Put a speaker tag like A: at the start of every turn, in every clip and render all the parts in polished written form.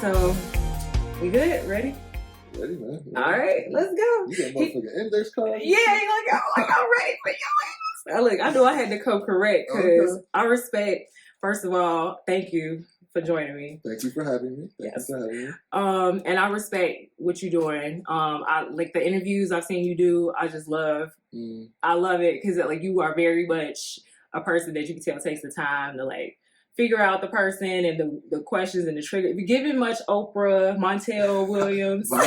A: So, we good? Ready?
B: Ready, man. Ready.
A: All right, let's go.
B: You got motherfucking index card?
A: Yeah, I'm ready for your ass. Look, I knew I had to come correct because I respect, first of all, thank you for joining me.
B: Thank you for having me. Thank you for having me.
A: And I respect what you're doing. I like the interviews I've seen you do. I just love. I love it because like you are very much a person that you can tell takes the time to like figure out the person and the questions and the trigger. You're giving much Oprah, Montel Williams.
B: I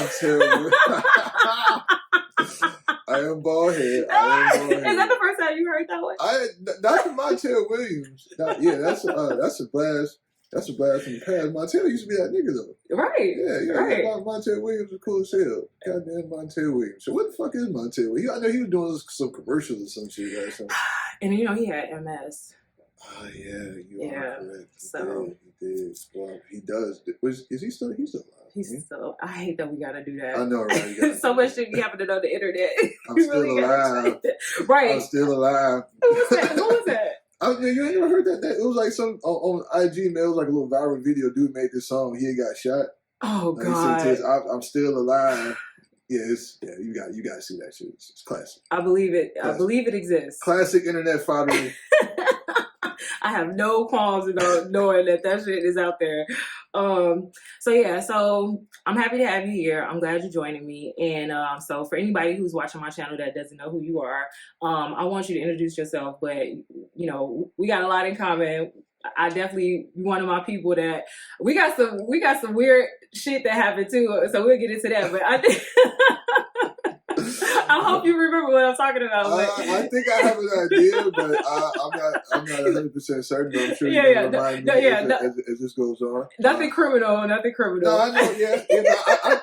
B: am bald head.
A: Is that the first time you heard that one?
B: That's Montel Williams. That's a blast. That's a blast from the past. Montel used to be that nigga though.
A: Right.
B: Yeah.
A: Right.
B: Montel Williams was cool as hell. Goddamn Montel Williams. So what the fuck is Montel Williams? I know he was doing some commercials or some shit or something.
A: And you know he had MS.
B: Oh yeah, you are correct. He did. Well, he does. Is he still? He's still alive.
A: He's still. I hate that we gotta do that.
B: I know, right?
A: So much shit be happening on the internet.
B: I'm still alive.
A: Right.
B: I'm still alive.
A: Who was that?
B: You ain't never heard that? It was like some on IG, man. It was like a little viral video. Dude made this song. He got shot.
A: Oh
B: like,
A: God!
B: I'm still alive. Yeah, you got to see that shit. It's classic.
A: I believe it. Classic. I believe it exists.
B: Classic internet fodder.
A: I have no qualms about knowing that shit is out there. So I'm happy to have you here. I'm glad you're joining me. And so for anybody who's watching my channel that doesn't know who you are, I want you to introduce yourself. But you know, we got a lot in common. I definitely one of my people that we got some weird shit that happened too. So we'll get into that. But I think. I hope you remember what I'm talking about.
B: I think I have an idea, but I'm not 100% certain. But I'm sure you're gonna remind me as this goes on.
A: Nothing criminal.
B: No, I know. Yeah,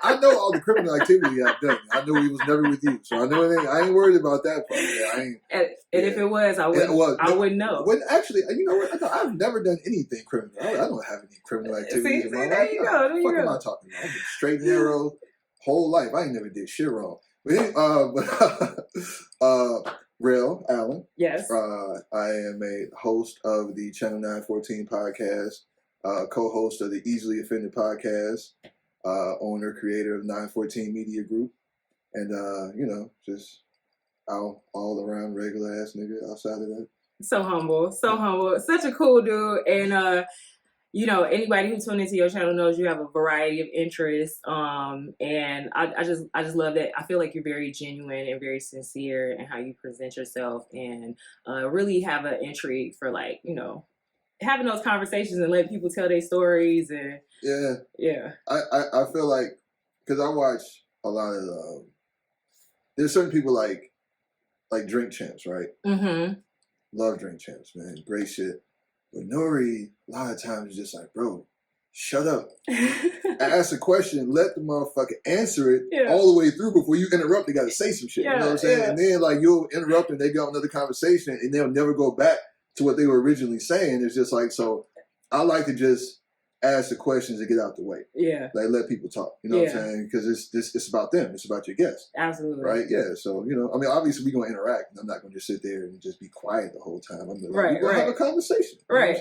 B: I know all the criminal activity I've done. I know he was never with you, so I know I ain't worried about that part. Yeah,
A: if it was, I wouldn't know.
B: Well, actually, you know what? I've never done anything criminal. I don't have any criminal activities in my life.
A: There you go.
B: What am I talking about? I've been straight and narrow whole life. I ain't never did shit wrong. Rell Allen.
A: Yes.
B: I am a host of the Channel 914 podcast, co-host of the Easily Offended podcast, owner, creator of 914 Media Group, and just all around regular ass nigga outside of that.
A: So humble. Such a cool dude. And anybody who tuned into your channel knows you have a variety of interests. And I just love that. I feel like you're very genuine and very sincere in how you present yourself, and really have an intrigue for having those conversations and letting people tell their stories. And yeah.
B: I feel like, because I watch a lot of there's certain people like Drink Champs, right? Mm-hmm. Love Drink Champs, man. Great shit. But Nori, a lot of times, is just like, bro, shut up. Ask a question, let the motherfucker answer it all the way through before you interrupt. They got to say some shit. You know what I'm saying? And then, you'll interrupt and they go on another conversation and they'll never go back to what they were originally saying. It's just like, so I like to just ask the questions and get out the way. Yeah. Let people talk. You know what I'm saying? Because it's about them. It's about your guests.
A: Absolutely.
B: Right? Yeah. So, obviously we're going to interact. And I'm not going to just sit there and just be quiet the whole time. I'm going to have a conversation.
A: Right.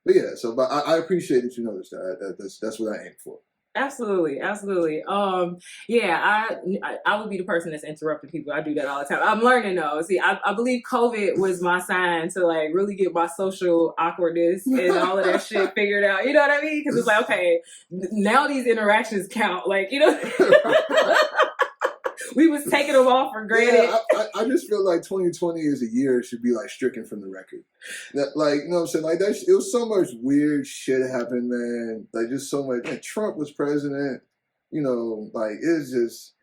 B: Yeah, but I appreciate that you noticed that. That's what I aim for.
A: Absolutely. I would be the person that's interrupting people. I do that all the time. I'm learning though. See, I believe COVID was my sign to really get my social awkwardness and all of that shit figured out. You know what I mean? Because it's like, okay, now these interactions count. We was taking them off for granted.
B: Yeah, I just feel like 2020 as a year should be stricken from the record. You know what I'm saying? It was so much weird shit happened, man. Just so much. And Trump was president. It was just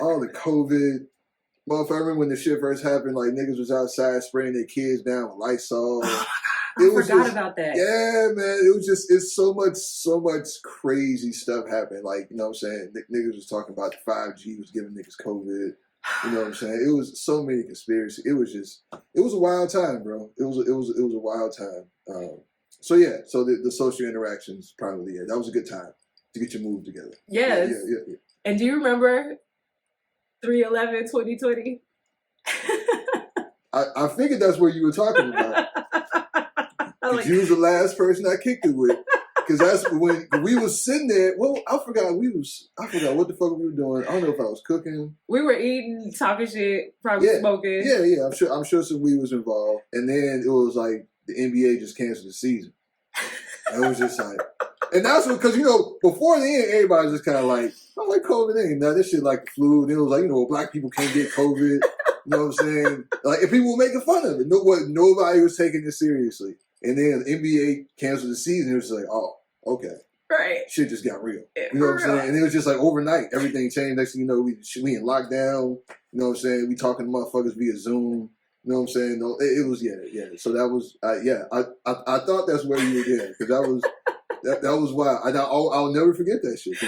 B: all the COVID. Well, if I remember when the shit first happened, niggas was outside spraying their kids down with Lysol.
A: I forgot about that.
B: Yeah, man. It's so much crazy stuff happened. You know what I'm saying? Niggas was talking about the 5G was giving niggas COVID. You know what I'm saying? It was so many conspiracies. It was a wild time, bro. It was a wild time. So the social interactions probably, that was a good time to get your move together.
A: Yes. Yeah. And do you remember 3/11/2020?
B: I figured that's what you were talking about. You was the last person I kicked it with. Because that's when we was sitting there. Well, I forgot what the fuck we were doing. I don't know if I was cooking.
A: We were eating, talking shit, probably smoking.
B: Yeah. I'm sure some weed was involved. And then it was like the NBA just canceled the season. And it was just like, and that's what, because before the end, everybody was just kind of like, I'm like, COVID ain't nothing. This shit like the flu. And it was like, black people can't get COVID. You know what I'm saying? Like, and people were making fun of it. Nobody was taking it seriously. And then the NBA canceled the season. It was like, oh, okay.
A: Right.
B: Shit just got real. You know what I'm saying? And it was just like overnight. Everything changed. Next thing you know, we in lockdown. You know what I'm saying? We talking to motherfuckers via Zoom. You know what I'm saying? No, it was, yeah. So that was, I thought that's where you were there. Because that was wild. I'll never forget that shit.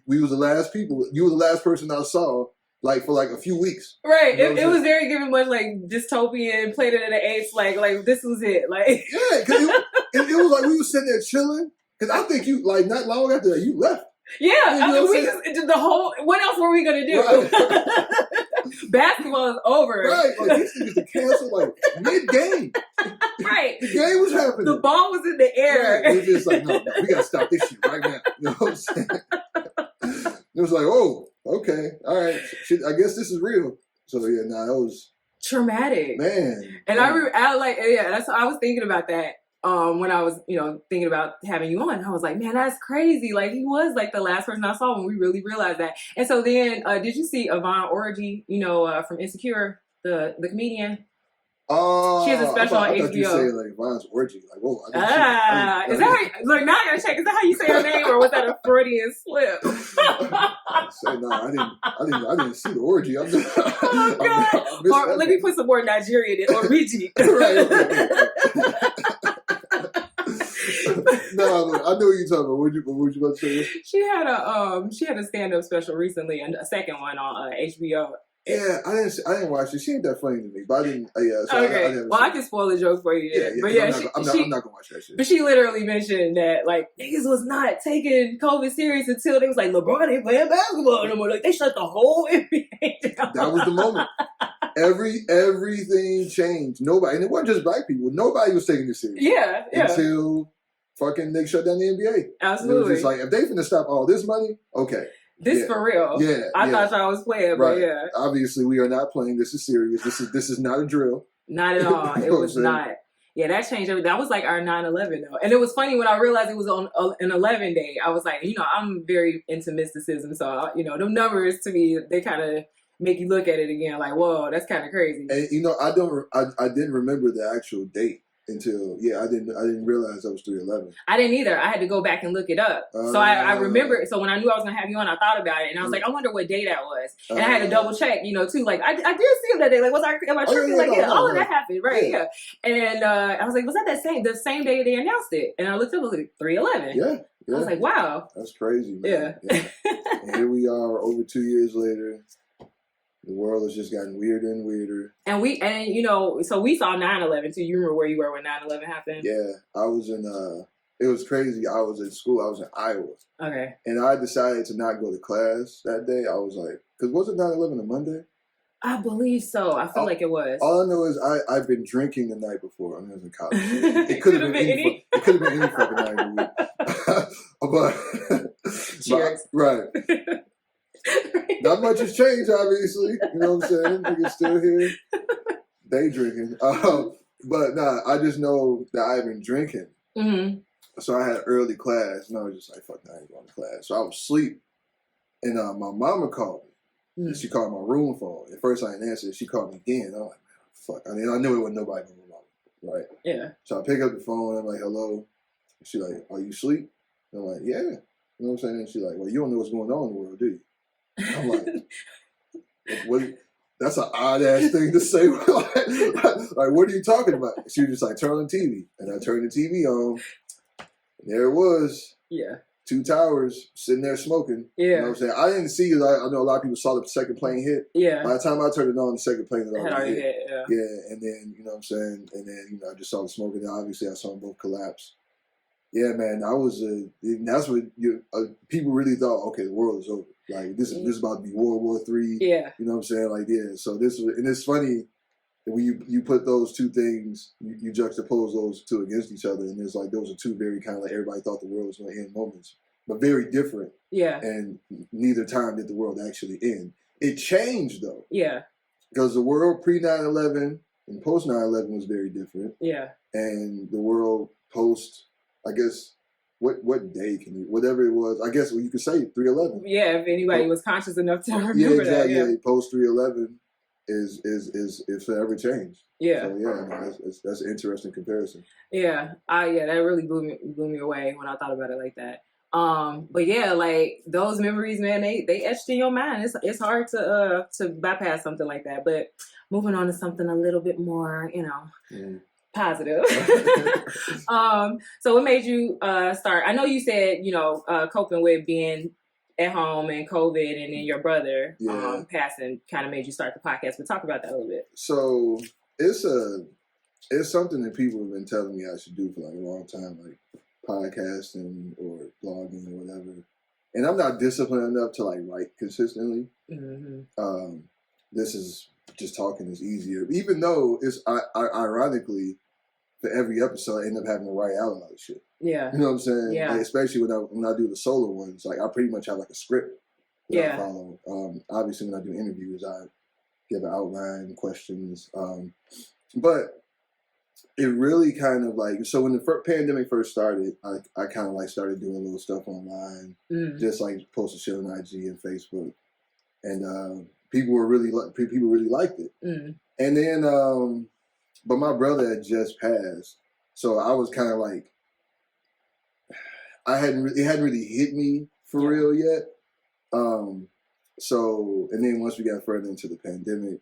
B: We was the last people. You were the last person I saw. Like for like a few weeks.
A: Right. You know it was very giving much like dystopian, Planet of the Apes, like this was it. Like
B: yeah, because it was like we were sitting there chilling. Because I think you, like, not long after that, you left.
A: Yeah, we just did the whole, what else were we going to do? Right. Basketball is over.
B: Right. Like, these niggas to cancel, like, mid-game.
A: Right.
B: The game was happening.
A: The ball was in the air.
B: Right. It was just like, no, we got to stop this shit right now. You know what I'm saying? It was like, oh, okay, all right. Shit, I guess this is real. So, yeah, that was...
A: traumatic.
B: Man.
A: And I was thinking about that. When I was, thinking about having you on, I was like, man, that's crazy. Like, he was like the last person I saw when we really realized that. And so then, did you see Yvonne Orji, from Insecure, the comedian? She has a special on HBO.
B: You say like Yvonne's Orgy. Like, whoa.
A: Is that how like, now I gotta check. Is that how you say her name, or was that a Freudian slip?
B: I didn't see the orgy. I'm just,
A: oh, God. Or let me put some more Nigerian in, Origi.
B: No, I know what you're talking about. What you about to say?
A: She had a stand-up special recently, and a second one on HBO.
B: Yeah, I didn't watch it. She ain't that funny to me, but I didn't.
A: Okay, I can spoil the joke for you.
B: Yeah,
A: but yeah,
B: I'm not gonna watch that shit.
A: But she literally mentioned that like niggas was not taking COVID serious until they was like LeBron ain't playing basketball no more. Like they shut the whole NBA down.
B: That was the moment. Everything changed. Nobody, and it wasn't just black people. Nobody was taking this serious.
A: Yeah.
B: Until fucking they shut down the NBA.
A: Absolutely.
B: It was just like if they finna stop all this money, okay.
A: This for real.
B: Yeah.
A: I thought y'all was playing,
B: right.
A: But yeah.
B: Obviously, we are not playing. This is serious. This is not a drill.
A: Not at all. It was not. Yeah, that changed everything. That was like our 9/11 though. And it was funny when I realized it was on an 11 day. I was like, I'm very into mysticism. So, them numbers to me, they kind of make you look at it again like, whoa, that's kind of crazy.
B: And, I didn't remember the actual date. Until I didn't realize that was 3/11. I
A: didn't either. I had to go back and look it up. So I remember. So when I knew I was gonna have you on, I thought about it, and I was like, I wonder what day that was. And I had to double check, too. Like I did see him that day. Like am I tripping? That happened, right? Yeah. And I was like, was that the same day they announced it? And I looked up, it was like 3/11.
B: Yeah.
A: I was like, wow,
B: that's crazy, man. Yeah. And here we are, over 2 years later. The world has just gotten weirder and weirder. And
A: so we saw 9/11 too. You remember where you were when 9/11 happened?
B: Yeah, I was in, it was crazy. I was in school. I was in Iowa.
A: Okay.
B: And I decided to not go to class that day. I was like, because wasn't 9/11 a Monday?
A: I believe so. I feel like it was.
B: All I know is I've been drinking the night before. I was in college. So it could have been any. It could have been any fucking night of the week.
A: Cheers.
B: Right. Not much has changed, obviously. You know what I'm saying? Niggas still here. Day drinking. But nah, I just know that I've been drinking.
A: Mm-hmm.
B: So I had early class, and I was just like, fuck, I ain't going to class. So I was asleep. And my mama called me. And she called my room phone. At first I didn't answer. She called me again. I'm like, man, fuck. I mean, I knew it wasn't nobody but my mama, right?
A: Yeah.
B: So I pick up the phone. I'm like, hello. She like, are you asleep? And I'm like, yeah. You know what I'm saying? And she like, well, you don't know what's going on in the world, do you? I'm like, what? That's an odd ass thing to say. like, what are you talking about? She was just like, turn on the TV. And I turned the TV on. And there it was.
A: Yeah.
B: 2 towers sitting there smoking.
A: Yeah.
B: You know what I'm saying? I didn't see it. I know a lot of people saw the second plane hit.
A: Yeah.
B: By the time I turned it on, the second plane had already hit.
A: Yeah.
B: Yeah. And then, you know what I'm saying? And then, I just saw the smoke. And then obviously I saw them both collapse. Yeah, man. That's what people really thought, okay, the world is over. Like, this is about to be World War III.
A: Yeah.
B: You know what I'm saying? Like, yeah. So and it's funny when you put those two things, you juxtapose those two against each other, and it's like those are two very kind of like everybody thought the world was going to end moments, but very different.
A: Yeah.
B: And neither time did the world actually end. It changed though.
A: Yeah.
B: Because the world pre 9/11 and post 9/11 was very different.
A: Yeah.
B: And the world post, I guess, what day can you, whatever it was, I guess you could say 3/11.
A: Yeah, if anybody was conscious enough to remember
B: exactly,
A: that. Yeah,
B: post 3/11 is forever changed.
A: Yeah.
B: So yeah, no, that's an interesting comparison.
A: Yeah, that really blew me away when I thought about it like that. But yeah, like those memories, man, they etched in your mind. It's hard to bypass something like that. But moving on to something a little bit more, positive. So what made you start? I know you said, coping with being at home and COVID, and then your brother passing kind of made you start the podcast. But talk about that a little bit.
B: So it's something that people have been telling me I should do for like a long time, like podcasting or blogging or whatever. And I'm not disciplined enough to like write consistently. Mm-hmm. This is just talking is easier, even though it's ironically for every episode I end up having to write out a lot of shit.
A: Yeah,
B: you know what I'm saying?
A: Yeah,
B: like, especially when I do the solo ones, like I pretty much have like a script that I follow. Obviously, when I do interviews, I give an outline, questions, but it really kind of like, so when the pandemic first started, I kind of like started doing little stuff online, just like posting shit on IG and Facebook, and people really liked it. And then, but my brother had just passed, so I was kind of like, it hadn't really hit me for real yet. So, and then once we got further into the pandemic,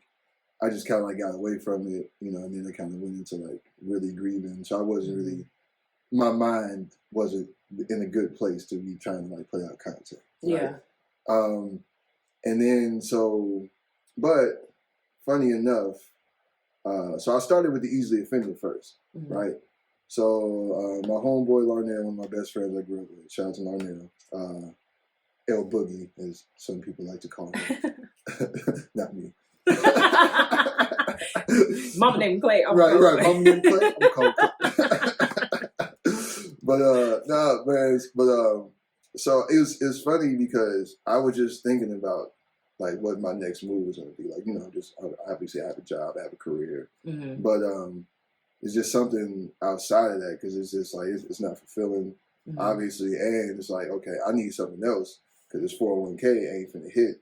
B: I just kind of like got away from it, and then I kind of went into like really grieving. So I wasn't really, my mind wasn't in a good place to be trying to like put out content. Right? Yeah. And then but funny enough, so I started with the easily offended first, right? So my homeboy Larnell, one of my best friends I grew up with, shout out to Larnell, L Boogie, as some people like to call him, not me.
A: Mama named Clay.
B: Right. Mama named Clay. I'm called Clay. So it's funny because I was just thinking about like what my next move was going to be. Like, just obviously I have a job, I have a career, but it's just something outside of that because it's just like it's not fulfilling, obviously, and it's like, okay, I need something else because this 401k ain't finna hit.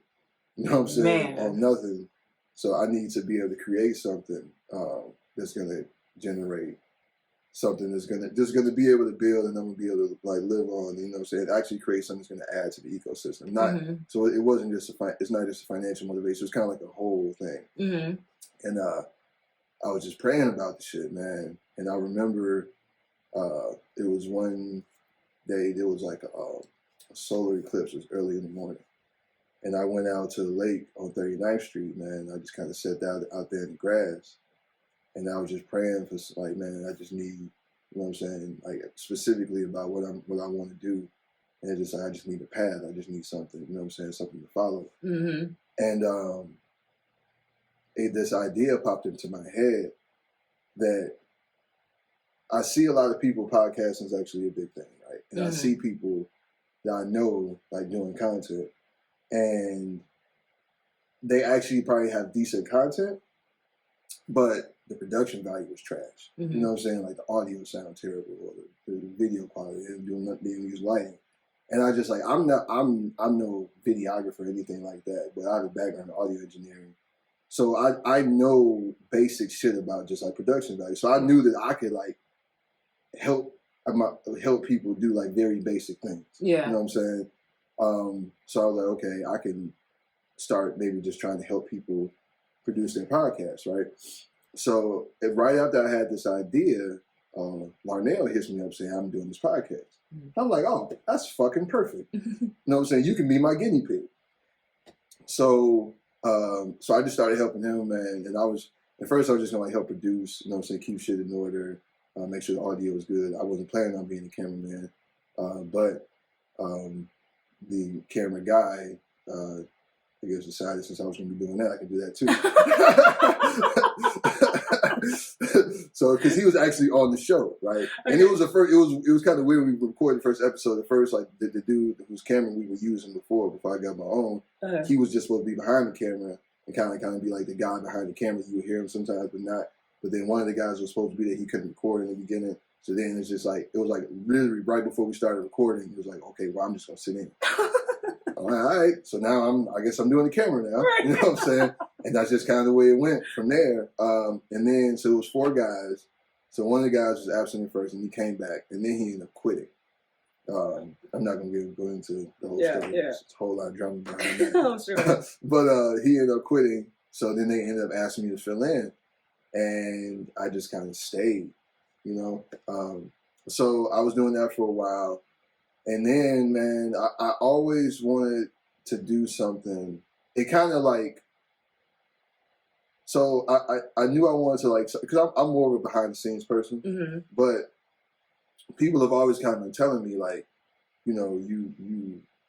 B: You know what I'm saying? On nothing. So I need to be able to create something that's going to generate something that's going to be able to build, and I'm going to be able to like live on. You know what I'm saying? Actually create something that's going to add to the ecosystem. So it wasn't just it's not just a financial motivation. It's kind of like a whole thing. And I was just praying about the shit, man. And I remember it was one day there was like a solar eclipse. It was early in the morning. And I went out to the lake on 39th Street, man. I just kind of sat down out there in the grass. And I was just praying for, like, man, I just need, you know what I'm saying? Like, specifically about what I want to do. And it's just like, I just need a path. I just need something, you know what I'm saying? Something to follow. And this idea popped into my head that I see a lot of people, podcasting is actually a big thing, right? And I see people that I know, like, doing content. And they actually probably have decent content, but the production value is trash. You know what I'm saying? Like the audio sound terrible, or the video quality, they didn't use lighting. And I just like, I'm no videographer or anything like that, but I have a background in audio engineering. So I know basic shit about just like production value. So I knew that I could like help people do like very basic things. Yeah. You know what I'm saying? So I was like, okay, I can start maybe just trying to help people produce their podcasts, right? So right after I had this idea, Larnell hits me up saying, I'm doing this podcast. I'm like, oh, that's fucking perfect. You know what I'm saying? You can be my guinea pig. So I just started helping him, man. And at first I was just gonna like help produce, you know what I'm saying, keep shit in order, make sure the audio was good. I wasn't planning on being a cameraman, but the camera guy I guess decided since I was going to be doing that, I could do that too. So, because he was actually on the show, right? Okay. And it was it was kind of weird. We recorded the first episode. The first, like the dude whose camera we were using before I got my own, he was just supposed to be behind the camera and kind of be like the guy behind the camera. You would hear him sometimes, but not. But then one of the guys was supposed to be there. He couldn't record in the beginning. So then it's just like, it was like literally right before we started recording, he was like, okay, well, I'm just going to sit in. All right. So now I guess I'm doing the camera now. Right. You know what I'm saying? And that's just kind of the way it went from there. And then, so it was 4 guys. So one of the guys was absent at first and he came back and then he ended up quitting. I'm not going to go into the whole story. Yeah. There's a whole lot of drama behind that. Oh, sure. But he ended up quitting. So then they ended up asking me to fill in. And I just kind of stayed, you know. So I was doing that for a while. And then, man, I always wanted to do something. It kind of like, so I knew I wanted to like, because I'm more of a behind the scenes person, mm-hmm. but people have always kind of been telling me like, you know,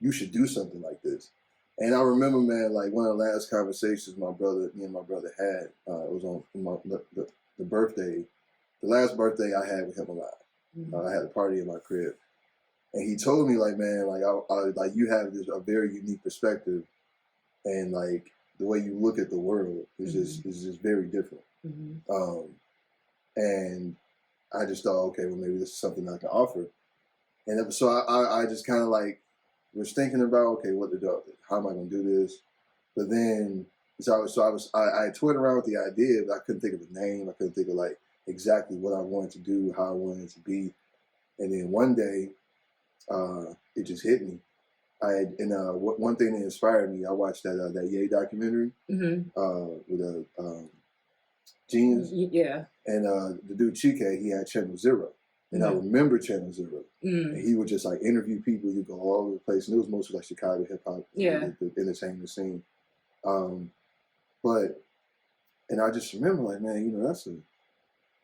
B: you should do something like this. And I remember, man, like one of the last conversations me and my brother had, it was on the birthday, the last birthday I had with him alive. Mm-hmm. I had a party in my crib. And he told me, like, man, like, like you have a very unique perspective, and like the way you look at the world is mm-hmm. just very different. Mm-hmm. And I just thought, okay, well, maybe this is something I can offer. And so I just kind of like was thinking about, okay, what to do? How am I going to do this? But then, I toyed around with the idea, but I couldn't think of a name. I couldn't think of like exactly what I wanted to do, how I wanted it to be. And then one day, it just hit me. One thing that inspired me, I watched that Ye documentary mm-hmm. With Genius. Yeah. And the dude Chike, he had Channel Zero. And mm-hmm. I remember Channel Zero. Mm-hmm. And he would just like interview people. He'd go all over the place. And it was mostly like Chicago hip hop, yeah, the entertainment scene. And I just remember like, man, you know,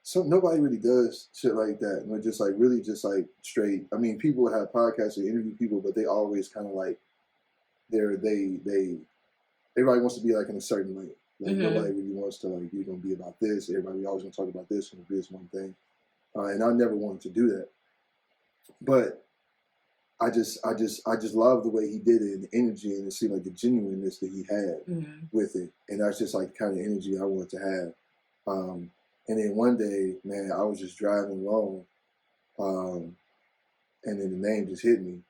B: so nobody really does shit like that. And just like really just like straight. I mean, people have podcasts and interview people, but they always kind of like everybody wants to be like in a certain lane. Like mm-hmm. nobody really wants to like, you're gonna be about this. Everybody always gonna talk about this and this one thing. And I never wanted to do that. But I just love the way he did it and the energy, and it seemed like the genuineness that he had mm-hmm. with it. And that's just like the kind of energy I wanted to have. And then one day, man, I was just driving along, and then the name just hit me,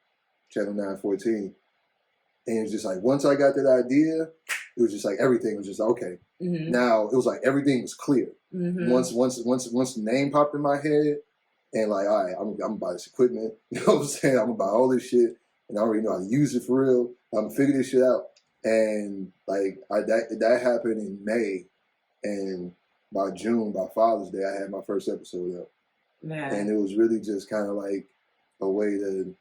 B: Channel 914. And it was just like, once I got that idea, it was just like everything was just okay. Mm-hmm. Now it was like everything was clear. Mm-hmm. Once the name popped in my head, and like, all right, I'm gonna buy this equipment. You know what I'm saying? I'm gonna buy all this shit, and I already know how to use it for real. I'm gonna figure this shit out. And like that happened in May, and by June, by Father's Day, I had my first episode up. Man. And it was really just kind of like a way to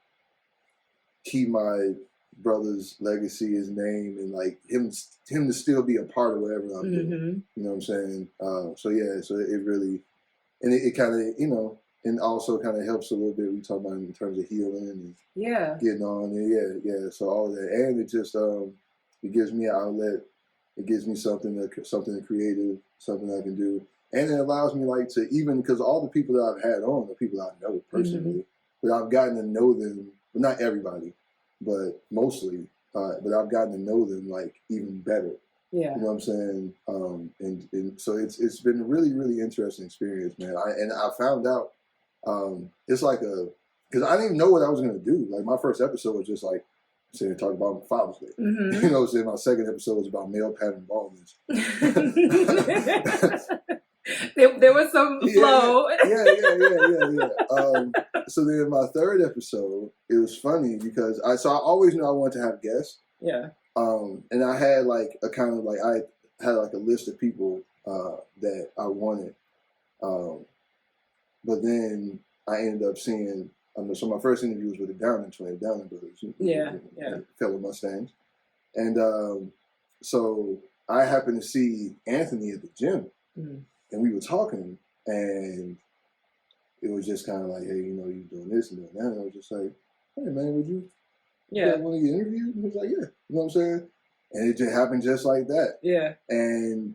B: keep my brother's legacy, his name, and like him to still be a part of whatever I'm mm-hmm. doing. You know what I'm saying? So it really, and it kind of, you know, and also kind of helps a little bit. We talk about in terms of healing and yeah, getting on, and yeah. So all of that, and it just it gives me an outlet. It gives me something creative, something I can do. And it allows me like to, even because all the people that I've had on are people I know personally, mm-hmm. but I've gotten to know them, but not everybody, but mostly, but I've gotten to know them like even better. Yeah. You know what I'm saying? And so it's been a really, really interesting experience, man. I found out, it's like because I didn't even know what I was going to do. Like my first episode was just like, sitting and talk about Father's Day. Mm-hmm. You know what I'm saying? My second episode was about male pattern baldness.
A: there was some flow.
B: Yeah. So then my third episode, it was funny because I always knew I wanted to have guests. Yeah. And I had like a kind of like, I had like a list of people that I wanted. But then I ended up seeing, so my first interview was with the Downing brothers. Yeah. Fellow Mustangs. And so I happened to see Anthony at the gym. Mm-hmm. And we were talking, and it was just kind of like, hey, you know, you're doing this and doing that. And I was just like, hey, man, would you want to get interviewed? And he was like, yeah. You know what I'm saying? And it just happened just like that.
A: Yeah.
B: And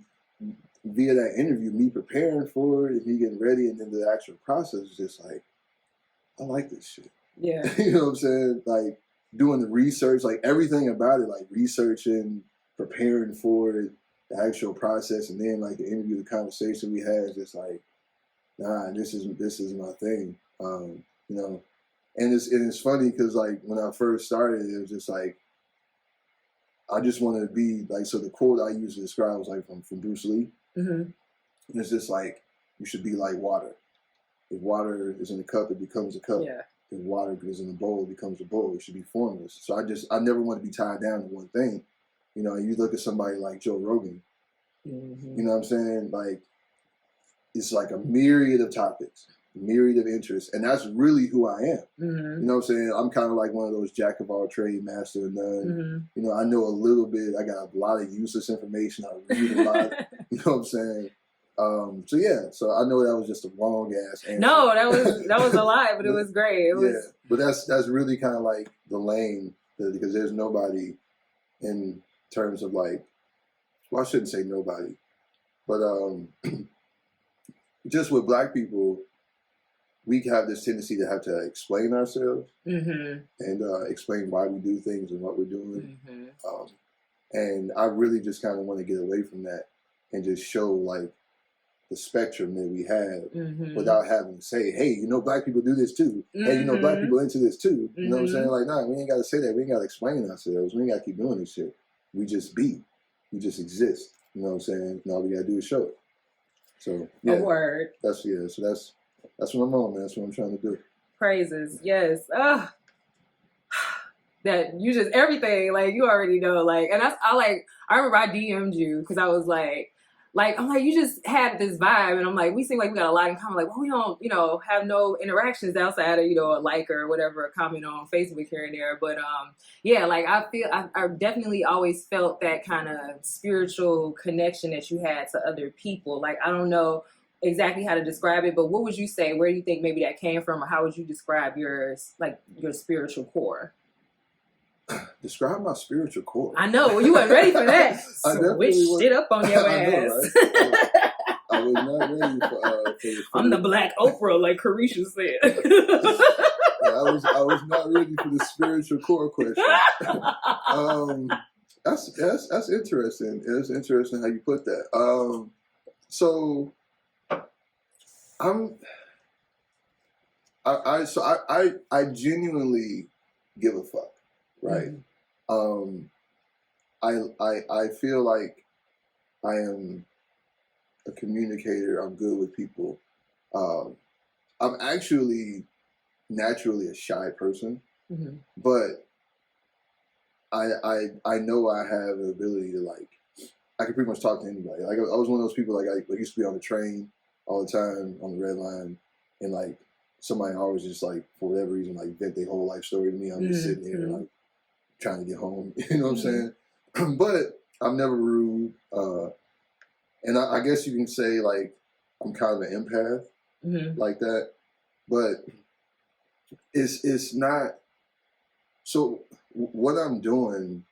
B: via that interview, me preparing for it, and me getting ready, and then the actual process was just like, I like this shit.
A: Yeah.
B: You know what I'm saying? Like doing the research, like everything about it, like researching, preparing for it, the actual process, and then like the interview, the conversation we had, just like, nah, this is my thing. You know, and it's funny because like when I first started, it was just like, I just wanted to be like, so the quote I used to describe was like from Bruce Lee.
A: Mm-hmm.
B: And it's just like, you should be like water. If water is in a cup, it becomes a cup.
A: Yeah.
B: If water is in a bowl, it becomes a bowl. It should be formless. So I never want to be tied down to one thing. You know, you look at somebody like Joe Rogan,
A: mm-hmm.
B: you know what I'm saying? Like, it's like a myriad of topics, a myriad of interests. And that's really who I am.
A: Mm-hmm.
B: You know what I'm saying? I'm kind of like one of those jack of all trades, master of none.
A: Mm-hmm.
B: You know, I know a little bit. I got a lot of useless information. I read a lot. You know what I'm saying? So yeah, so I know that was just a long ass answer.
A: No, that was a lie, but it was great.
B: But that's really kind of like the lane, because there's nobody in terms of like, well, I shouldn't say nobody, but just with Black people, we have this tendency to have to explain ourselves
A: mm-hmm.
B: and explain why we do things and what we're doing.
A: Mm-hmm.
B: And I really just kind of want to get away from that and just show like the spectrum that we have
A: mm-hmm.
B: without having to say, hey, you know, Black people do this too. Mm-hmm. Hey, you know, Black people into this too. You know what I'm saying? Like, nah, we ain't got to say that. We ain't got to explain ourselves. We ain't got to keep doing this shit. We just be. We just exist. You know what I'm saying? And all we got to do is show it. So, yeah.
A: A word.
B: So that's what I'm on, man. That's what I'm trying to do.
A: Praises. Yes. That you just, everything, like, you already know, like, and I remember I DM'd you because I was like, I'm like, you just had this vibe, and I'm like, we seem like we got a lot in common. Like, well, we don't, you know, have no interactions outside of, you know, a like or whatever, a comment on Facebook here and there. But yeah, like I definitely always felt that kind of spiritual connection that you had to other people. Like, I don't know exactly how to describe it, but what would you say? Where do you think maybe that came from, or how would you describe your spiritual core?
B: Describe my spiritual core.
A: I know. Well, you weren't ready for that. Switch shit up on your ass.
B: Know, right? I was not ready for
A: I'm the Black Oprah, like Carisha said.
B: I was not ready for the spiritual core question. That's interesting. It's interesting how you put that. So I genuinely give a fuck. Right. Mm-hmm. I feel like I am a communicator. I'm good with people. I'm actually naturally a shy person, mm-hmm. but I know I have the ability to, like, I can pretty much talk to anybody. Like, I was one of those people, like, I used to be on the train all the time on the red line, and like somebody always just, like, for whatever reason, like, vent their whole life story to me. I'm just sitting here like trying to get home. You know what I'm saying? But I'm never rude. And I guess you can say, like, I'm kind of an empath like that. But it's not. So what I'm doing,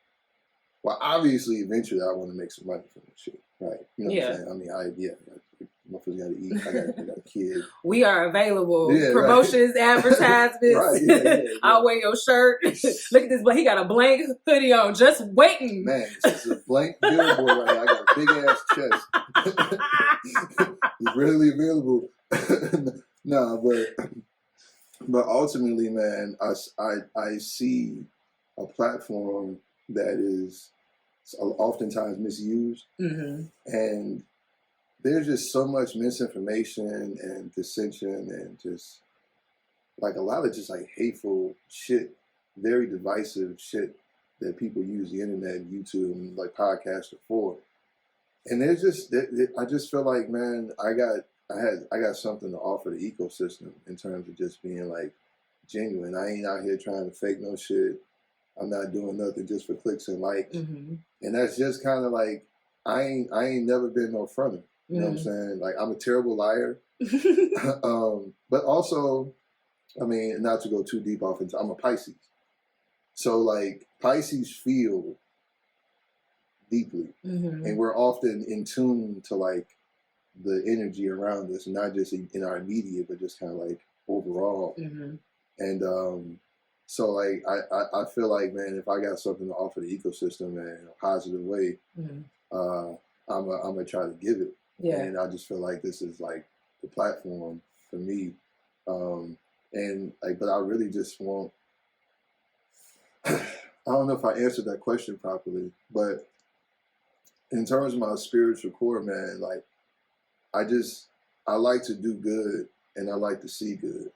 B: well, obviously, eventually I want to make some money from this shit, right? You know what I'm saying? I mean, motherfuckers got to eat. I got a kid.
A: We are available. Yeah, promotions, right. Advertisements. Right, yeah. I'll wear your shirt. Look at this. He got a blank hoodie on, just waiting.
B: Man, it's a blank billboard right now. I got a big ass chest. It's readily available. No, but ultimately, man, I see a platform that is oftentimes misused, and there's just so much misinformation and dissension and just like a lot of just like hateful shit, very divisive shit that people use the internet and YouTube and like podcasts for. And there's just, I just feel like, man, I got something to offer the ecosystem in terms of just being like genuine. I ain't out here trying to fake no shit. I'm not doing nothing just for clicks and likes. And that's just kind of like, I ain't never been no fronter. You know what I'm saying? Like, I'm a terrible liar. But also, I mean, not to go too deep off into, I'm a Pisces. So, like, Pisces feel deeply, and we're often in tune to like the energy around us, not just in our immediate, but just kind of like overall. And so like I feel like, man, if I got something to offer the ecosystem, man, in a positive way, I'm gonna try to give it. And I just feel like this is like the platform for me. And like, but I really just want, I don't know if I answered that question properly, but in terms of my spiritual core, man, like I like to do good and I like to see good.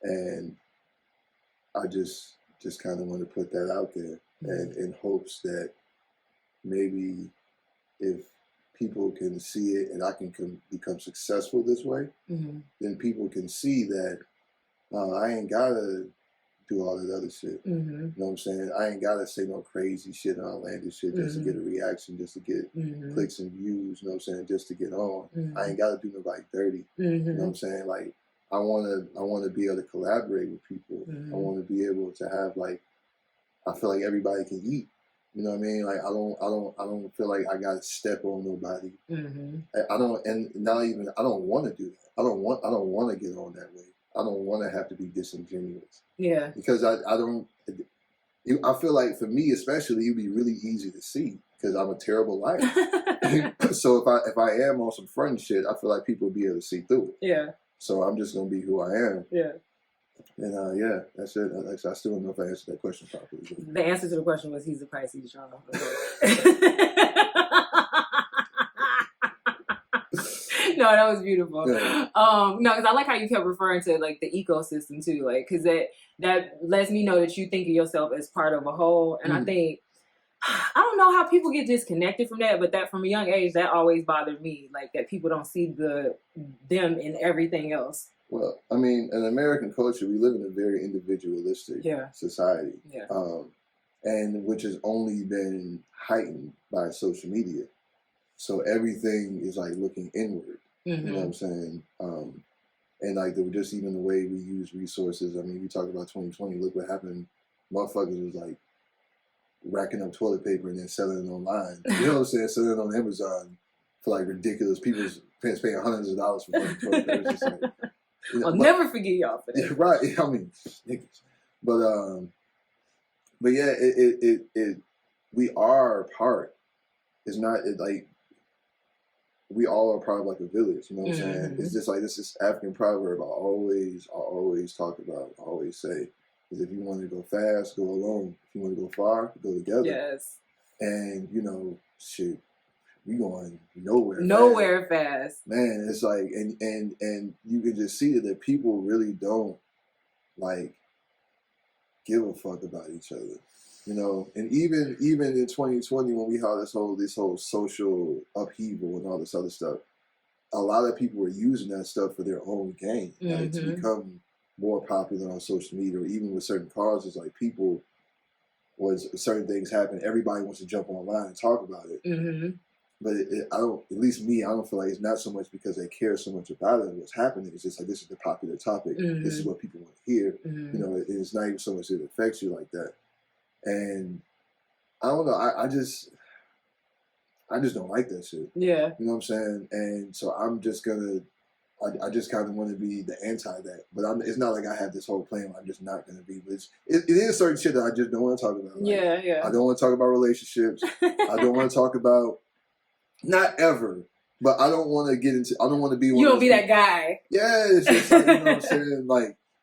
B: And I just kind of want to put that out there, and in hopes that maybe if people can see it and I can become successful this way, then people can see that I ain't gotta do all that other shit. You know what I'm saying? I ain't gotta say no crazy shit and outlandish shit just to get a reaction, just to get clicks and views, you know what I'm saying, just to get on. I ain't gotta do nobody dirty. You know what I'm saying? Like I wanna be able to collaborate with people. I wanna be able to have like, I feel like everybody can eat. You know what I mean? Like I don't feel like I gotta step on nobody. I don't want to do that. I don't want to get on that way. I don't want to have to be disingenuous. Yeah. Because I feel like for me especially, it'd be really easy to see because I'm a terrible liar. So if I am on some fun shit, I feel like people would be able to see through it. Yeah. So I'm just gonna be who I am. Yeah. And yeah, that's it. I still don't know if I answered that question properly. But. The answer to the question was he's a Pisces, y'all. No, that was beautiful. Yeah. No, because I like how you kept referring to like the ecosystem too, like because that lets me know that you think of yourself as part of a whole, and I think I don't know how people get disconnected from that, but that from a young age that always bothered me, like that people don't see them in everything else. Well, I mean, in American culture, we live in a very individualistic society, and which has only been heightened by social media. So everything is like looking inward. You know what I'm saying? And like just even the way we use resources. I mean, we talk about 2020. Look what happened. Motherfuckers was like racking up toilet paper and then selling it online. You know what I'm saying? Selling it on Amazon for like ridiculous. People's parents paying hundreds of dollars for fucking toilet paper. It's just like, you know, I'll never forget y'all for that. Yeah, right. I mean, niggas. But yeah, it we are part. It's not like we all are part of like a village. You know what I'm saying? It's just like this African proverb I always talk about. I always say is if you want to go fast, go alone. If you want to go far, go together. Yes. And you know, shit. We going nowhere fast. Man, it's like and you can just see that people really don't like give a fuck about each other. You know, and even in 2020 when we had this whole social upheaval and all this other stuff, a lot of people were using that stuff for their own gain, like to become more popular on social media, or even with certain causes, like people was certain things happen, everybody wants to jump online and talk about it. But I don't, at least me, I don't feel like it's not so much because they care so much about it and what's happening. It's just like, this is the popular topic. This is what people want to hear. You know, it's not even so much that it affects you like that. And I don't know, I just don't like that shit. Yeah. You know what I'm saying? And so I'm just gonna, I just kind of want to be the anti that. But it's not like I have this whole plan I'm just not going to be. But it is certain shit that I just don't want to talk about. Like, yeah. I don't want to talk about relationships. I don't want to talk about, not ever, but I don't want to get into, I don't want to be one You don't be people. That guy. Yeah, it's just like, you know what I'm saying?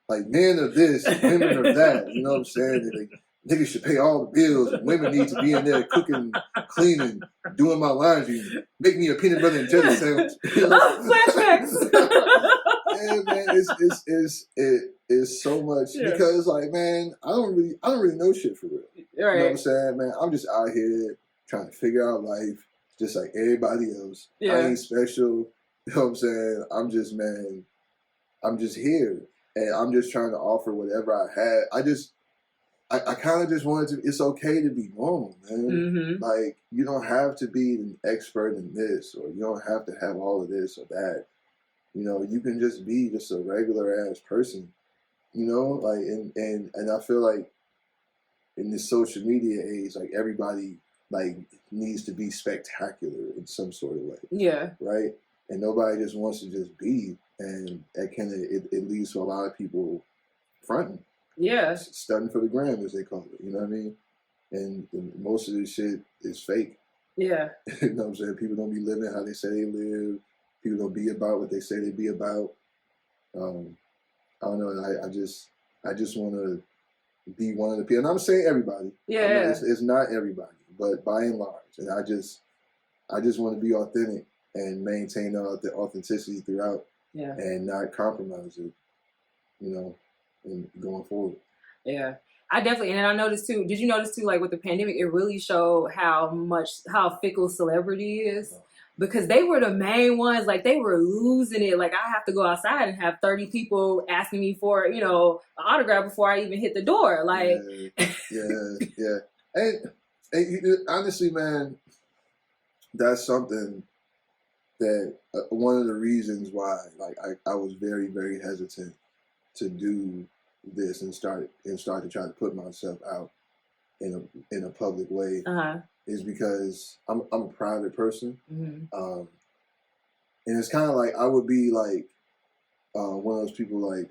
B: Like men are this, women are that. You know what I'm saying? And niggas should pay all the bills, and women need to be in there cooking, cleaning, doing my laundry, make me a peanut butter and jelly sandwich. You know? Flashbacks. Yeah, man, it's so much because like, man, I don't really know shit for real. Right. You know what I'm saying, man? I'm just out here trying to figure out life, just like everybody else. Yeah. I ain't special. You know what I'm saying? I'm just here, and I'm just trying to offer whatever I had. I kind of just wanted to, it's okay to be normal, man. Like, you don't have to be an expert in this, or you don't have to have all of this or that. You know, you can just be just a regular ass person, you know? Like, and I feel like in this social media age, like everybody like needs to be spectacular in some sort of way.
A: Yeah.
B: Right? And nobody just wants to just be, and that kind of it leads to a lot of people fronting.
A: Yeah.
B: Stunting for the gram, as they call it. You know what I mean? And most of this shit is fake.
A: Yeah.
B: You know what I'm saying? People don't be living how they say they live. People don't be about what they say they be about. I don't know. I just want to be one of the people. And I'm saying everybody.
A: Yeah.
B: I mean, it's not everybody, but by and large. And I just want to be authentic and maintain the authenticity throughout.
A: Yeah.
B: And not compromise it. You know, and going forward.
A: Yeah. I definitely, and I noticed too, did you notice too, like with the pandemic, it really showed how fickle celebrity is? Because they were the main ones, like they were losing it. Like I have to go outside and have 30 people asking me for, an autograph before I even hit the door. Like,
B: yeah. And honestly, man, that's something that one of the reasons why, like, I was very, very hesitant to do this and start to try to put myself out in a public way is because I'm a private person, and it's kind of like I would be like one of those people like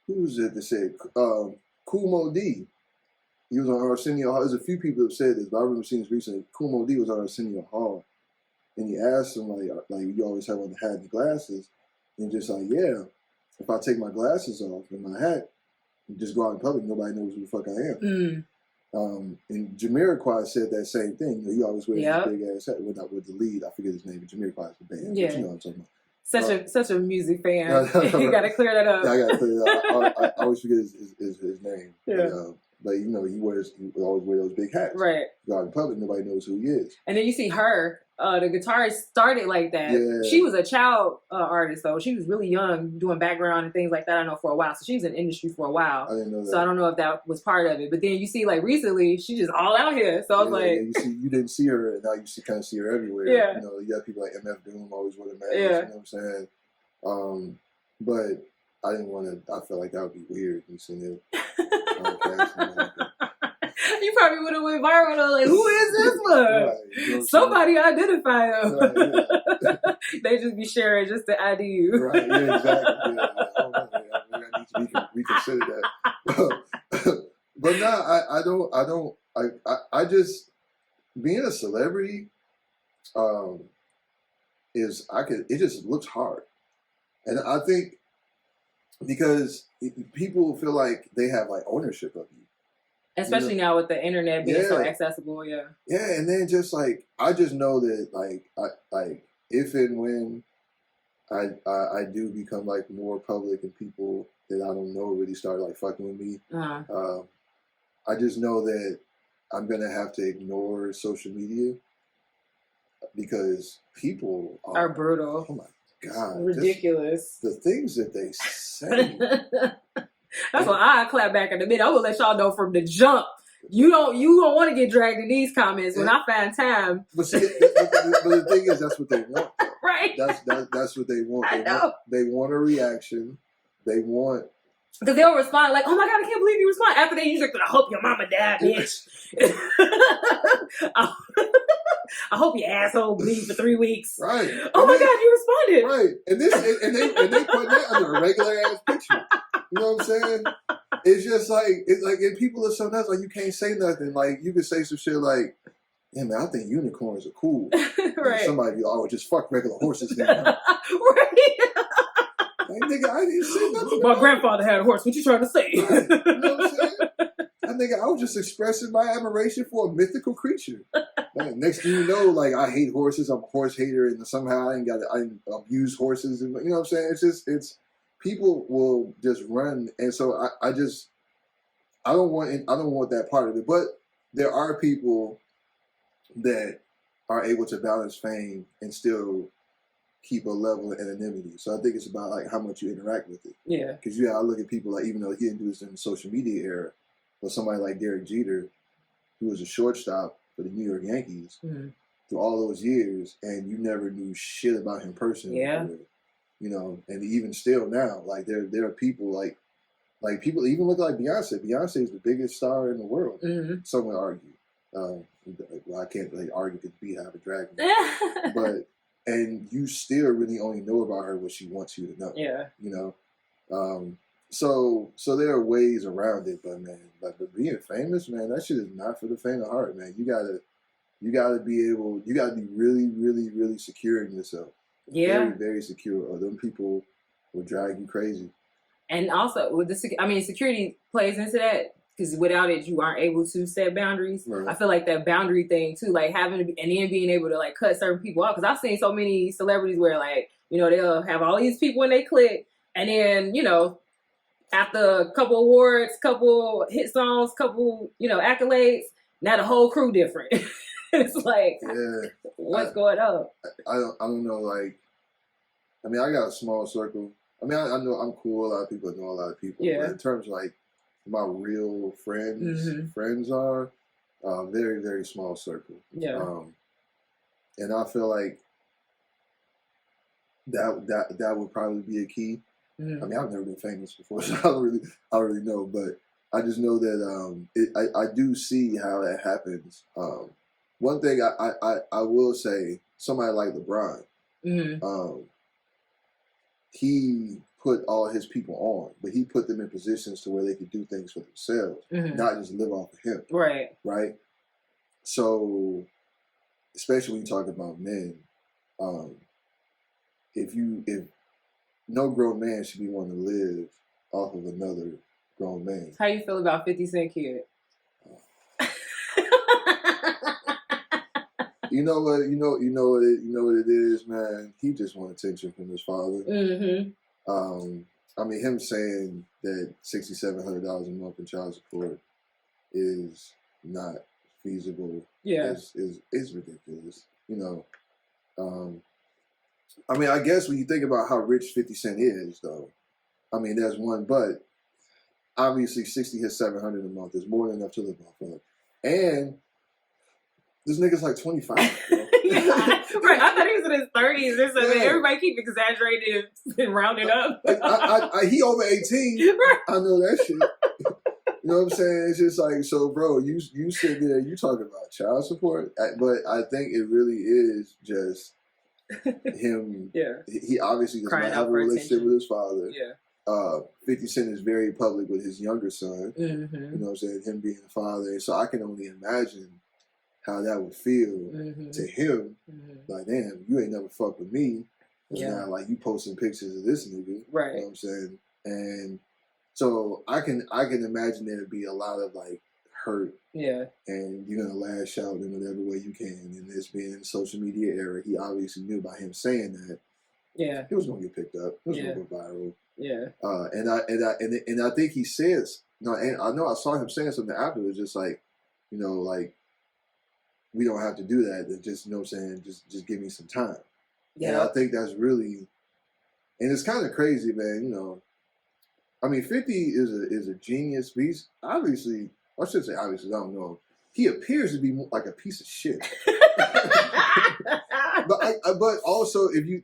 B: who was it that said Kumo D. He was on Arsenio Hall. There's a few people that said this, but I remember seeing this recently. Kumo D was on Arsenio Hall, and he asked him like you always have on the hat and the glasses, and just like if I take my glasses off and my hat and just go out in public, nobody knows who the fuck I am. And Jamiroquai said that same thing. He always wears this big ass hat with the lead. I forget his name, but Jamiroquai is the band. Yeah. But you know what I'm talking about. Such a music fan. You got to clear that up. Yeah, I got to clear that up. I always forget his name. Yeah. But he always wear those big hats. Right. Go out in public, nobody knows who he is.
A: And then you see her, the guitarist started like that. Yeah. She was a child artist though. She was really young, doing background and things like that. I know for a while. So she was in the industry for a while.
B: I didn't know that.
A: So I don't know if that was part of it. But then you see, like recently, she just all out here. So I was like,
B: you didn't see her, and now you kind of see her everywhere. Yeah. You got people like MF Doom always wear a mask. Yeah. You know what I'm saying? But I didn't want to. I felt like that would be weird. You seen it.
A: You probably would have went viral though, like, who is this one? Right, somebody identify him. Right, yeah. They just be sharing just to ID you.
B: Right, yeah, exactly. Yeah. I need to reconsider that. But no, I just being a celebrity it just looks hard. And I think because people feel like they have like ownership of you.
A: Especially now with the internet being so accessible, yeah.
B: Yeah, and then just like I just know that like if and when I do become like more public and people that I don't know really start like fucking with me, I just know that I'm gonna have to ignore social media because people
A: are brutal.
B: Oh my God,
A: ridiculous!
B: The things that they say.
A: That's why I clap back in the minute. I will let y'all know from the jump. You don't want to get dragged in these comments when I find time.
B: But see, the thing is, that's what they want.
A: Right.
B: That's what they want. They want a reaction. They want.
A: Because they'll respond like, "Oh my God, I can't believe you respond." After they usually, "I hope your mama died, bitch." I hope your asshole bleed for 3 weeks.
B: Right.
A: Oh my God, you responded.
B: Right. And they put that under a regular ass picture. You know what I'm saying? It's just like and people are so nuts. Like you can't say nothing. Like you could say some shit like, "Yeah, man, I think unicorns are cool." Right. Somebody be, "Oh, just fuck regular horses." Now.
A: Right.
B: Like, nigga, I didn't say nothing.
A: My grandfather had a horse. What you trying to say?
B: Right. You know what I'm saying? I was just expressing my admiration for a mythical creature. Man, next thing you know, like I hate horses. I'm a horse hater, and somehow I abuse horses, and you know what I'm saying? It's people will just run, and so I don't want that part of it. But there are people that are able to balance fame and still keep a level of anonymity. So I think it's about like how much you interact with it. Yeah. Because I look at people like, even though he didn't do this in the social media era, but somebody like Derek Jeter, who was a shortstop for the New York Yankees through all those years, and you never knew shit about him personally. Yeah. And even still now, like there are people like people even look like Beyonce. Beyonce is the biggest star in the world. Some would argue. Well, I can't really argue because Beehive a dragon, but and you still really only know about her what she wants you to know.
A: Yeah.
B: You know, so there are ways around it, but man, like but being famous, man, that shit is not for the faint of heart, man. You gotta be able, you gotta be really, really, really secure in yourself.
A: Yeah.
B: Very, very secure, or them people will drive you crazy.
A: And also with security plays into that. Because without it, you aren't able to set boundaries.
B: Right.
A: I feel like that boundary thing too, like having to be, and then being able to like cut certain people out. Because I've seen so many celebrities where like, you know, they'll have all these people in they clique, and then, you know, after a couple awards, couple hit songs, couple, you know, accolades, now the whole crew different. It's like, what's going on?
B: I don't know. Like, I mean, I got a small circle. I mean, I know I'm cool. A lot of people know a lot of people.
A: Yeah.
B: But in terms of like my real friends are very, very small circle.
A: Yeah.
B: And I feel like that would probably be a key. I mean, I've never been famous before, so I don't really know. But I just know that I do see how that happens. One thing I will say, somebody like LeBron, he put all his people on, but he put them in positions to where they could do things for themselves, not just live off of him.
A: Right.
B: Right. So, especially when you talk about men, if no grown man should be wanting to live off of another grown man.
A: How you feel about 50 Cent Kid?
B: You know what it is, man. He just wants attention from his father. I mean, him saying that $6,700 a month in child support is not feasible.
A: Yeah,
B: is ridiculous. You know, I mean, I guess when you think about how rich 50 Cent is, though, I mean, there's one, but obviously $6,700 a month is more than enough to live off of, and this nigga's like 25.
A: Yeah, right. I thought he was in his 30s or something. Yeah. Everybody keep exaggerating and rounding up.
B: He over 18. Right. I know that shit. You know what I'm saying? It's just like, so, bro, you sit there, you talking about child support, but I think it really is just him. Yeah. He obviously does not have a relationship with his father. Yeah. 50 Cent is very public with his younger son. You know what I'm saying? Him being a father. So I can only imagine how that would feel to him. Like, damn, you ain't never fucked with me. Yeah. Now, like, you posting pictures of this nigga. Right. You know what I'm saying? And so I can imagine there'd be a lot of, like, hurt. Yeah. And you're going to lash out in whatever way you can. And this being in the social media era, he obviously knew by him saying that. Yeah. It was going to get picked up. It was going to go viral. Yeah. And I think he says, and I know I saw him saying something afterwards, just like, you know, like, we don't have to do that. Just, you know what I'm saying, just give me some time. Yeah. And I think that's really, and it's kind of crazy, man, you know. I mean, 50 is a genius. But he's obviously, I should say obviously, I don't know. He appears to be like a piece of shit. But also, if you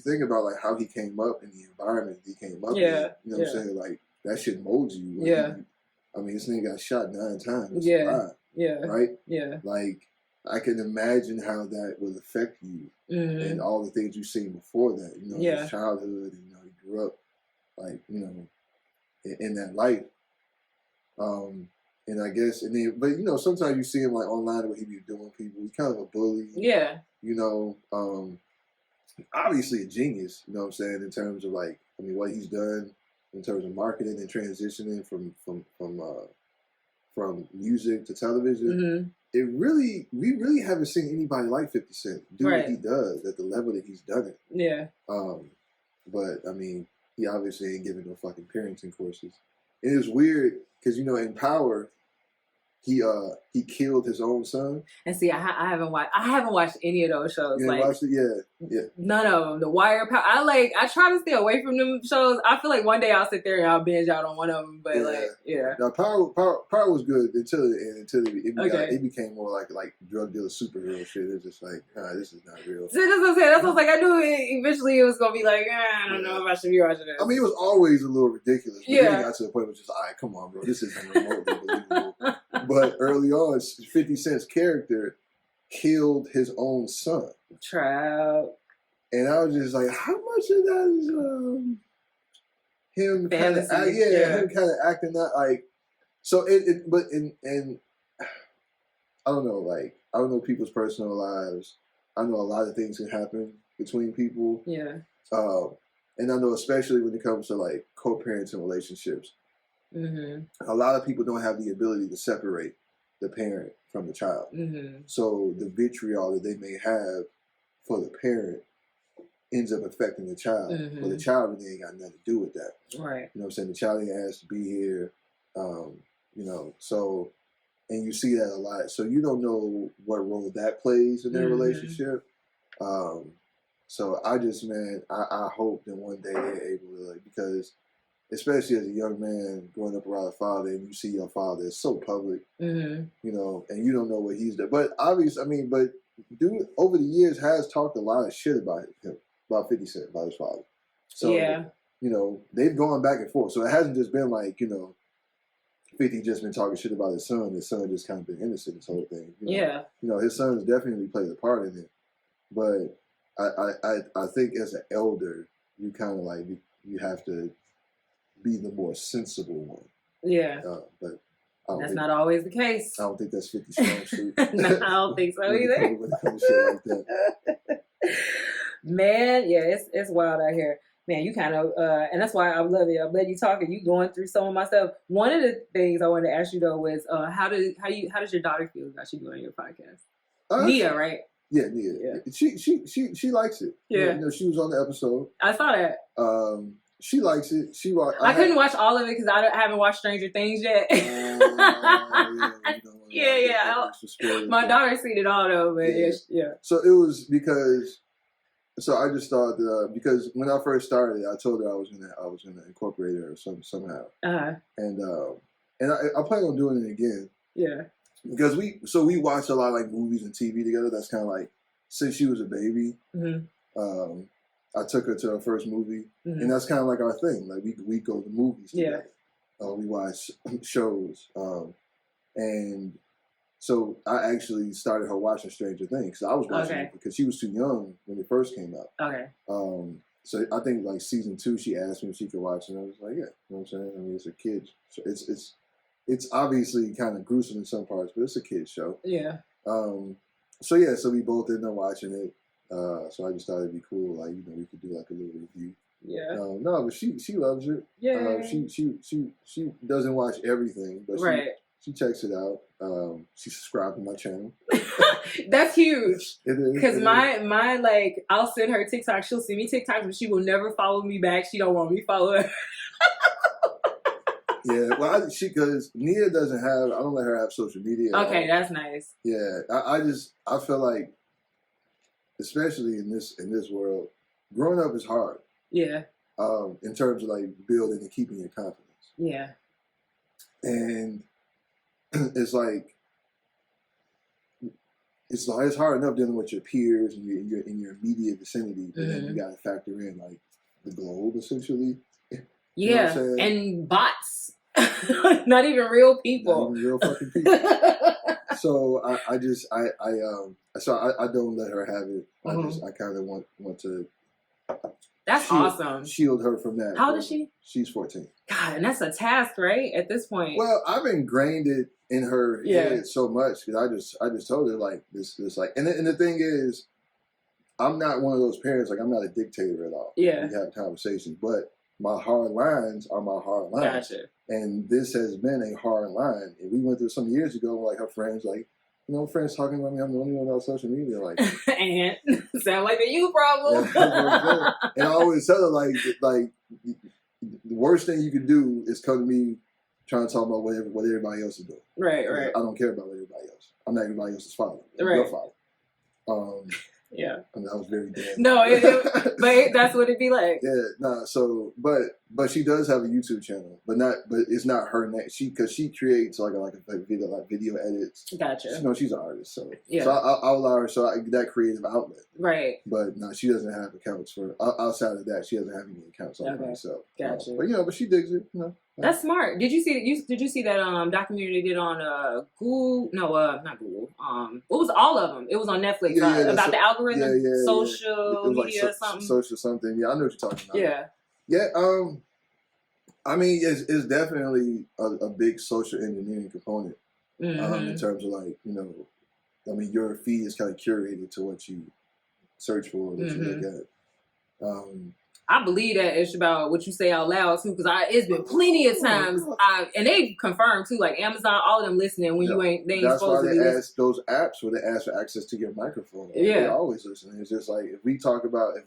B: think about like how he came up in the environment he came up in, you know what I'm saying, like that shit molds you. Like, I mean, this nigga got shot 9 times. Yeah. Yeah. Right? Yeah. Like, I can imagine how that will affect you and all the things you've seen before that. You know, his childhood, and, you know, he grew up, like, you know, in that life. And I guess, and then, but, you know, sometimes you see him, like, online where he be doing people. He's kind of a bully. Yeah. You know, obviously a genius, you know what I'm saying, in terms of, like, I mean, what he's done in terms of marketing and transitioning from music to television, we really haven't seen anybody like 50 Cent do what he does at the level that he's done it. Yeah. But I mean, he obviously ain't giving no fucking parenting courses. And it's weird because, you know, in Power, he killed his own son. And see, I haven't watched any of those shows. You like, watched it? Yeah. None of them. The Wire, Power. I try to stay away from them shows. I feel like one day I'll sit there and I'll binge out on one of them. But Now Power was good until it became more like drug dealer superhero shit. It's just like, this is not real. See, that's what I'm saying. That's what I was like. I knew eventually it was gonna be like, I don't know if I should be watching this. I mean, it was always a little ridiculous. But then it got to the point where it's just, all right, come on, bro, this isn't remotely believable. But early on, 50 Cent's character killed his own son.
A: Child.
B: And I was just like, how much of that is him kind of him kind of acting that like. So and I don't know, like I don't know people's personal lives. I know a lot of things can happen between people.
A: Yeah.
B: And I know especially when it comes to like co-parenting relationships, a lot of people don't have the ability to separate the parent from the child. So the vitriol that they may have for the parent ends up affecting the child. But the child really ain't got nothing to do with that.
A: Right.
B: You know what I'm saying? The child ain't asked to be here. You know, so, and you see that a lot. So you don't know what role that plays in their relationship. So I just, man, I hope that one day they're able to, like, because especially as a young man growing up around a father and you see your father is so public, you know, and you don't know what he's done. But obviously, I mean, but dude over the years has talked a lot of shit about him, about 50 Cent, about his father. So, you know, they've gone back and forth. So it hasn't just been like, you know, 50 just been talking shit about his son. His son just kind of been innocent this whole thing. You know? You know, his son's definitely played a part in it. But I think as an elder, you kind of like, you have to be the more sensible one. Yeah. But that's not always the case. I don't think that's 50 strong suit. No, I don't think so either. When it comes to shit like that.
A: Man, yeah, it's wild out here. Man, you kind of, and that's why I love it. I'm letting you talk and you going through some of my stuff. One of the things I wanted to ask you though was, how does your daughter feel about you doing your podcast? Nia, right?
B: Yeah, Nia. Yeah. She likes it.
A: Yeah.
B: You know, she was on the episode.
A: I saw that.
B: She likes it. I
A: couldn't watch all of it because I haven't watched Stranger Things yet. My daughter's seen it all though, but yeah.
B: So it was because. So I just thought that because when I first started, I told her I was gonna incorporate her somehow. And I plan on doing it again.
A: Yeah.
B: Because we watch a lot of like movies and TV together. That's kind of like since she was a baby. I took her to her first movie, and that's kind of like our thing. Like we go to movies together. We watch shows, and so I actually started her watching Stranger Things. I was watching it because she was too young when it first came out. So I think like season 2, she asked me if she could watch, and I was like, yeah. You know what I'm saying? I mean, it's a kid. So it's obviously kind of gruesome in some parts, but it's a kid's show. Yeah. So we both ended up watching it. So I just thought it'd be cool, like, you know, we could do like a little review. Yeah. No, but she loves it. Yeah. She doesn't watch everything, but she checks it out. She subscribed to my channel.
A: That's huge.
B: It is.
A: Because my like, I'll send her TikTok. She'll send me TikToks, but she will never follow me back. She don't want me to follow her.
B: Yeah, well, because Nia doesn't have. I don't let her have social media.
A: Okay, that's nice.
B: Yeah, I feel like, especially in this world, growing up is hard. Yeah. In terms of like building and keeping your confidence. Yeah. And it's like it's hard enough dealing with your peers and your in your immediate vicinity, but then you got to factor in like the globe essentially.
A: Yeah, you know and bots, not even real people,
B: not even real fucking people. So I don't let her have it. I kind of want to.
A: That's awesome.
B: Shield her from that.
A: How old is she?
B: She's 14.
A: God, and that's a task, right? At this point.
B: Well, I've ingrained it in her head so much because I just told her like this like, and the thing is, I'm not one of those parents. Like, I'm not a dictator at all. Yeah, we have conversations, but my hard lines are my hard lines. Gotcha. And this has been a hard line. And we went through some years ago, like her friends, like, you know, friends talking about me. I'm the only one on social media. Like,
A: and sound like a you problem.
B: Yeah, and I always tell her like the worst thing you can do is come to me trying to talk about what everybody else is doing. Right. I don't care about everybody else. I'm not everybody else's father. I'm your father. Yeah. I mean, that was very bad.
A: No, but that's what it'd be like.
B: Yeah. Nah. So, but But she does have a YouTube channel, but it's not her name. Because she creates like video edits.
A: Gotcha.
B: She's an artist, so
A: yeah.
B: So I'll allow her that creative outlet.
A: Right.
B: But no, she doesn't have accounts for outside of that. She doesn't have any accounts on herself.
A: Gotcha.
B: But she digs it.
A: That's smart. Did you see that documentary they did on Google? No, not Google. It was all of them. It was on Netflix about the algorithm, social media, something.
B: Social something. Yeah, I know what you're talking about.
A: Yeah.
B: Yeah. I mean, it's definitely a big social engineering component in terms of I mean, your feed is kind of curated to what you search for, what you look at.
A: I believe that it's about what you say out loud too, because it's been plenty of times, and they confirmed too, like Amazon, all of them listening when they ain't supposed to be listening. That's why they ask
B: those apps where they ask for access to your microphone. They always listen. It's just like if we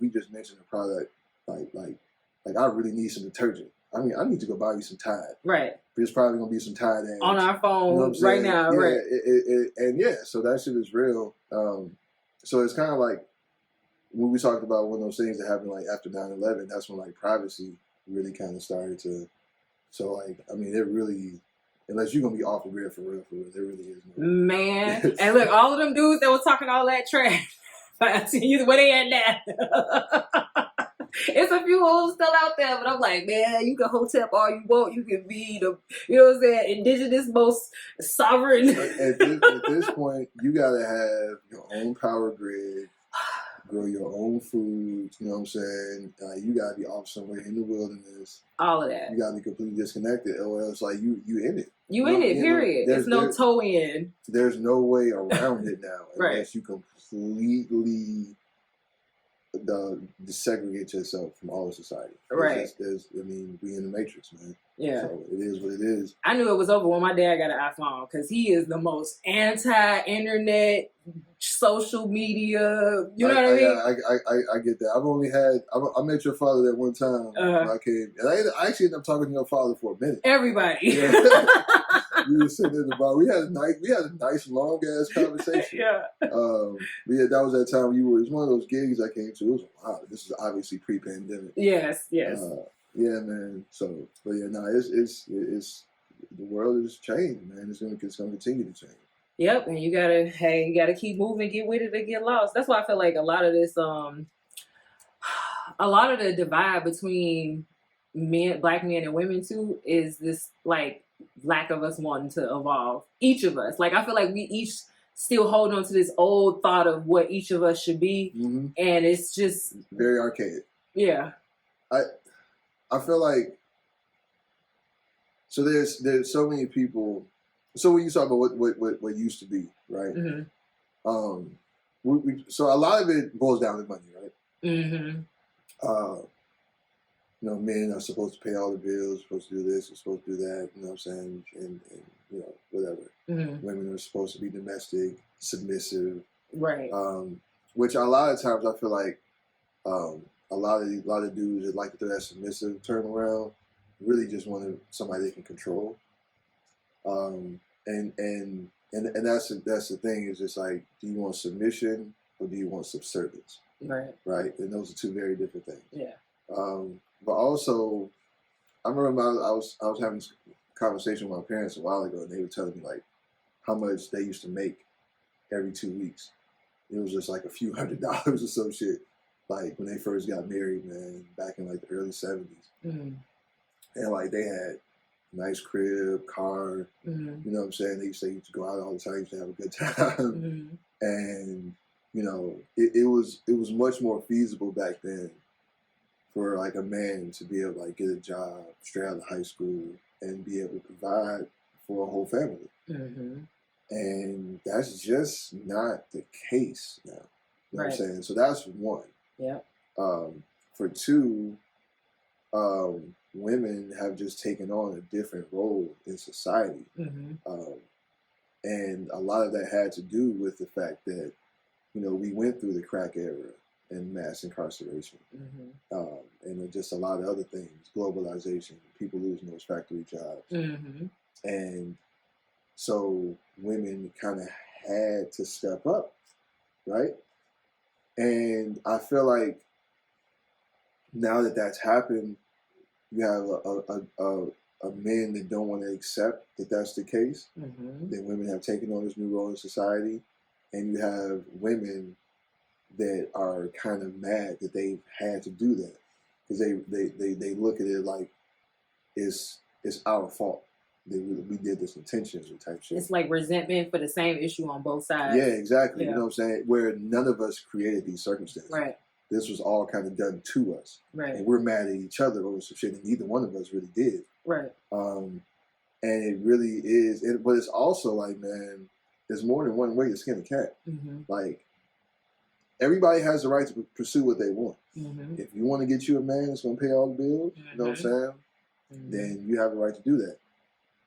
B: just mention a product, like I really need some detergent. I mean, I need to go buy you some Tide.
A: Right.
B: There's probably gonna be some Tide ads
A: on our phone right now.
B: Yeah,
A: right.
B: So that shit is real. So it's kind of like when we talked about one of those things that happened like after 9/11. That's when like privacy really kind of started to. So like, I mean, it really, unless you're gonna be off the grid for real, there really is no.
A: Man, and look, all of them dudes that was talking all that trash. Where they at now? It's a few hoes still out there, but I'm like, man, you can hotep all you want. You can be the, what I'm saying, indigenous most sovereign.
B: At this point, you gotta have your own power grid, grow your own food. You know what I'm saying? You gotta be off somewhere in the wilderness.
A: All of that.
B: You gotta be completely disconnected, or else like you in it.
A: You in it. Period. There's no toe in.
B: There's no way around it now,
A: right.
B: Unless you completely desegregate yourself from all of society.
A: Right.
B: I mean, we in the matrix, man.
A: Yeah.
B: So it is what it is.
A: I knew it was over when my dad got an iPhone because he is the most anti-internet, social media. You know what I mean?
B: I get that. I've only had. I met your father that one time when I came, and I actually ended up talking to your father for a minute.
A: Everybody.
B: Yeah. We were sitting in the bar. We had a nice long ass conversation.
A: Yeah.
B: That was that time it was one of those gigs I came to. It was wow. This is obviously pre-pandemic.
A: Yes.
B: Yeah, man. So, but yeah, no, it's the world has changed, man. It's gonna continue to change.
A: Yep, and you gotta keep moving, get with it, or get lost. That's why I feel like a lot of this, a lot of the divide between black men and women too, is this like lack of us wanting to evolve. Each of us, like I feel like we each still hold on to this old thought of what each of us should be, and it's just
B: very archaic.
A: Yeah,
B: I feel like so there's so many people. So when you talk about what used to be, right? So a lot of it boils down to money, right? Men are supposed to pay all the bills, supposed to do this, supposed to do that. You know what I'm saying? And whatever. Women are supposed to be domestic, submissive,
A: right?
B: Which a lot of times I feel like a lot of dudes that like to throw that submissive term around really just want somebody they can control. And that's the thing, is just like, do you want submission or do you want subservience? Right. And those are two very different things.
A: Yeah.
B: But also, I remember I was having this conversation with my parents a while ago, and they were telling me like how much they used to make every 2 weeks. It was just like a few $100s or some shit. Like when they first got married, man, back in like the early 70s. And like they had nice crib, car, you know what I'm saying? They used to go out all the time, used to have a good time. And, it was much more feasible back then for like a man to be able to like get a job straight out of high school and be able to provide for a whole family. And that's just not the case now. You know what I'm saying? So that's one.
A: Yeah.
B: For two, women have just taken on a different role in society. And a lot of that had to do with the fact that, we went through the crack era and mass incarceration. And just a lot of other things, globalization, people losing those factory jobs. And so women kind of had to step up, right? And I feel like now that that's happened, you have a men that don't want to accept that that's the case. That women have taken on this new role in society, and you have women that are kind of mad that they've had to do that because they look at it like it's our fault. We did this intentionally type shit.
A: It's like resentment for the same issue on both sides.
B: Yeah, exactly.
A: Yeah.
B: You know what I'm saying? Where none of us created these circumstances.
A: Right.
B: This was all kind of done to us.
A: Right.
B: And we're mad at each other over some shit, and neither one of us really did.
A: Right.
B: And it really is. But it's also like, man, there's more than one way to skin a cat. Like, everybody has the right to pursue what they want. If you want to get you a man that's going to pay all the bills, you know what I'm saying? Then you have the right to do that.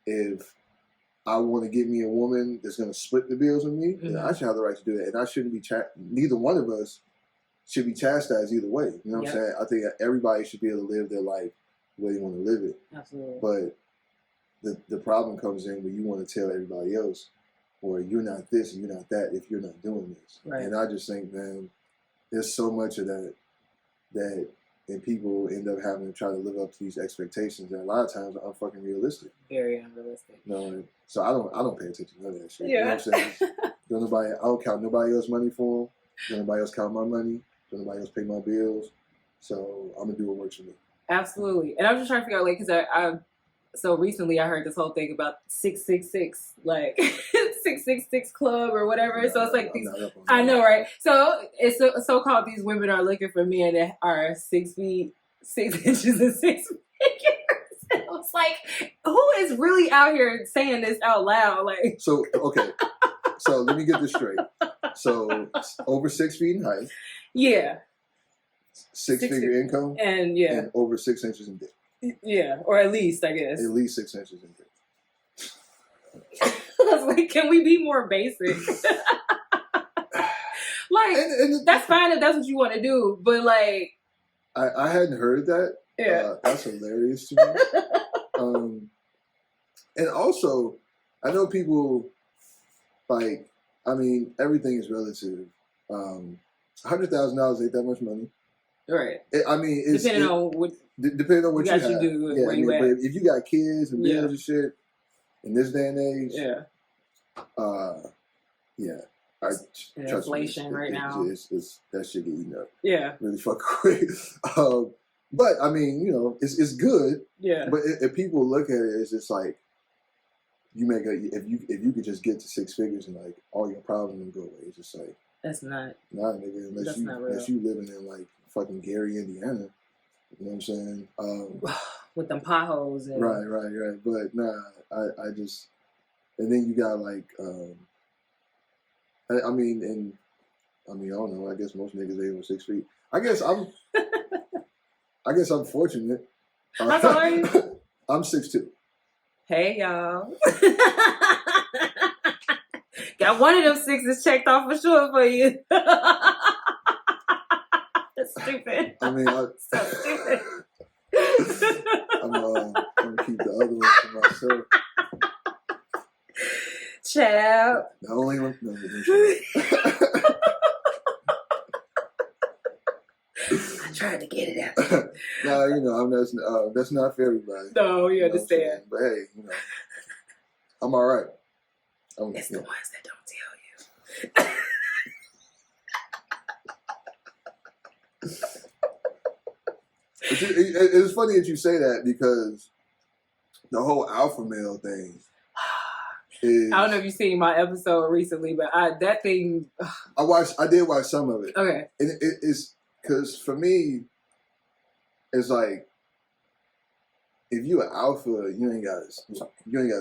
B: If I want to get me a woman that's going to split the bills with me, then I should have the right to do that. And I shouldn't be, neither one of us should be chastised either way. You know what I'm saying? I think everybody should be able to live their life the way they want to live it.
A: Absolutely.
B: But the problem comes in when you want to tell everybody else, or you're not this and you're not that if you're not doing this. Right. And I just think, man, there's so much of that and people end up having to try to live up to these expectations that a lot of times are unfucking realistic.
A: Very unrealistic.
B: No, so I don't pay attention to none of that shit. Yeah. You know what I'm saying? I don't count nobody else's money for them. Don't nobody else count my money. Don't nobody else pay my bills. So I'm gonna do what works for me.
A: Absolutely. And I'm just trying to figure out, like, because I so recently I heard this whole thing about 666, like 666 club or whatever. So it's like these, I know, right? So it's so-called these women are looking for men that are 6 feet, 6 inches, and 6 figures. And I was like, who is really out here saying this out loud? Like,
B: so okay, so let me get this straight. So over 6 feet in height.
A: Yeah.
B: Six-figure income.
A: And
B: over 6 inches in dick.
A: Yeah, or at least, I guess.
B: At least 6 inches in dick.
A: I was like, can we be more basic? Like, and that's fine if that's what you want to do, but like...
B: I hadn't heard that.
A: Yeah.
B: That's hilarious to me. And also, I know people, like, I mean, everything is relative. $100,000 ain't that much money.
A: Right.
B: I mean, it's...
A: Depending on what you have. Do
B: yeah,
A: where you at.
B: But if you got kids and bills and shit in this day and age,
A: inflation right now.
B: It's that shit get eaten up.
A: Yeah,
B: really fucking quick. But I mean, you know, it's good.
A: Yeah.
B: But if people look at it, it's just like you make if you could just get to 6 figures and like all your problems would go away. It's just like
A: that's not.
B: Nah, nigga, unless you living in like fucking Gary, Indiana. You know what I'm saying?
A: With them potholes. And...
B: Right. But nah, I just, and then you got like, I mean, I don't know. I guess most niggas ain't over 6 feet. I guess I'm fortunate.
A: How tall are you?
B: I'm 6'2".
A: Hey y'all. Got one of them 6s checked off for sure for you. That's stupid.
B: I mean,
A: so stupid.
B: I'm gonna keep the other one for myself.
A: Child.
B: The only one. No,
A: I tried to get it out.
B: Nah, you know, that's not for everybody.
A: No, you understand.
B: But hey, you know, I'm all right.
A: It's the ones that don't tell you.
B: It's funny that you say that because the whole alpha male thing is...
A: I don't know if you've seen my episode recently, but that thing...
B: I did watch some of it.
A: Okay.
B: And it's... Because for me, it's like, if you an alpha, you ain't gotta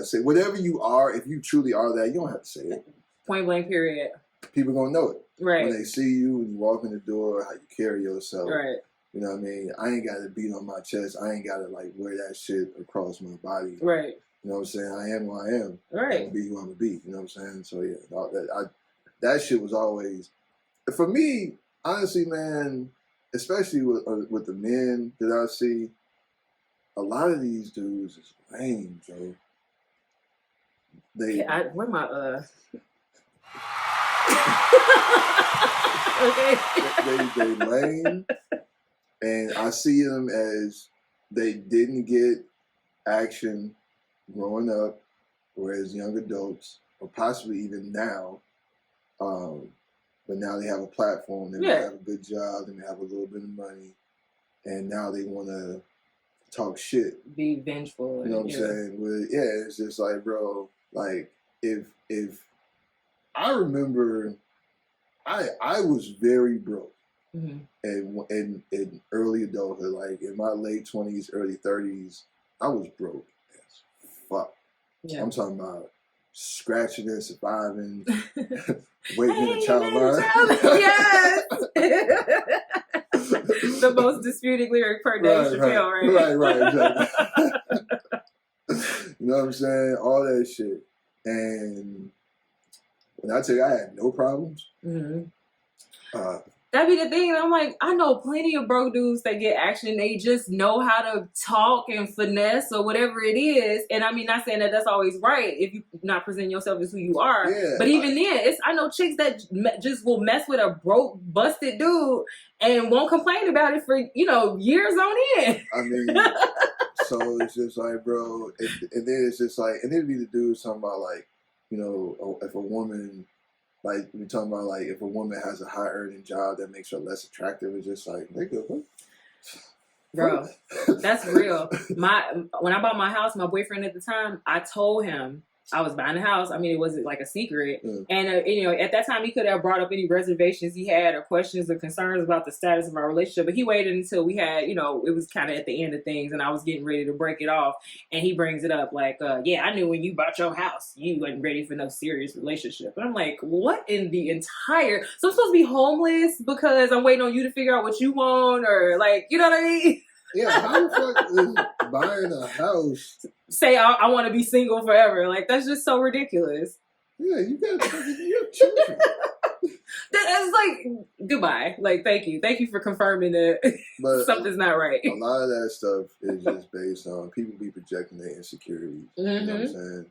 B: say... Whatever you are, if you truly are that, you don't have to say it.
A: Point blank period.
B: People gonna know it.
A: Right.
B: When they see you, when you walk in the door, how you carry yourself.
A: Right.
B: You know what I mean? I ain't got to beat on my chest. I ain't got to like wear that shit across my body.
A: Right.
B: You know what I'm saying? I am who I am.
A: Right.
B: I'm going to be who I'm going to be. You know what I'm saying? So yeah, that shit was always, for me, honestly, man, especially with the men that I see, a lot of these dudes is lame, Joe.
A: Where my okay.
B: They lame. And I see them as they didn't get action growing up or as young adults, or possibly even now. But now they have a platform, they have a good job, and they have a little bit of money, and now they want to talk shit,
A: be vengeful.
B: You know what I'm saying? It's just like, bro, like if I remember, I was very broke. In early adulthood, like in my late 20s, early 30s, I was broke as fuck. Yeah. I'm talking about scratching and surviving, waiting in a child line.
A: Yes! The most disputed lyric per Dave Chappelle, right?
B: Right, exactly. You know what I'm saying? All that shit. And when I tell you I had no problems,
A: that'd be the thing. I'm like, I know plenty of broke dudes that get action. They just know how to talk and finesse or whatever it is. And I mean, not saying that that's always right if you not present yourself as who you are. Yeah, but even then, I know chicks that just will mess with a broke, busted dude and won't complain about it for, years on end.
B: I mean, so it's just like, bro, and then it's just like, and then be the dudes talking about like, if a woman, like we're talking about, like if a woman has a high earning job that makes her less attractive, it's just like, nigga, what?
A: Bro, that's real. When I bought my house, my boyfriend at the time, I told him I was buying a house. I mean, it wasn't like a secret. And, at that time, he could have brought up any reservations he had or questions or concerns about the status of our relationship. But he waited until we had, it was kind of at the end of things and I was getting ready to break it off. And he brings it up like, I knew when you bought your house, you wasn't ready for no serious relationship. And I'm like, what in the entire... So I'm supposed to be homeless because I'm waiting on you to figure out what you want, or like, you know what I mean?
B: Yeah, how the fuck is buying a house...
A: Say I want to be single forever. Like, that's just so ridiculous.
B: Yeah, you have children.
A: That's like, goodbye. Like, thank you for confirming that something's not right.
B: A lot of that stuff is just based on people be projecting their insecurities. You know what I'm saying?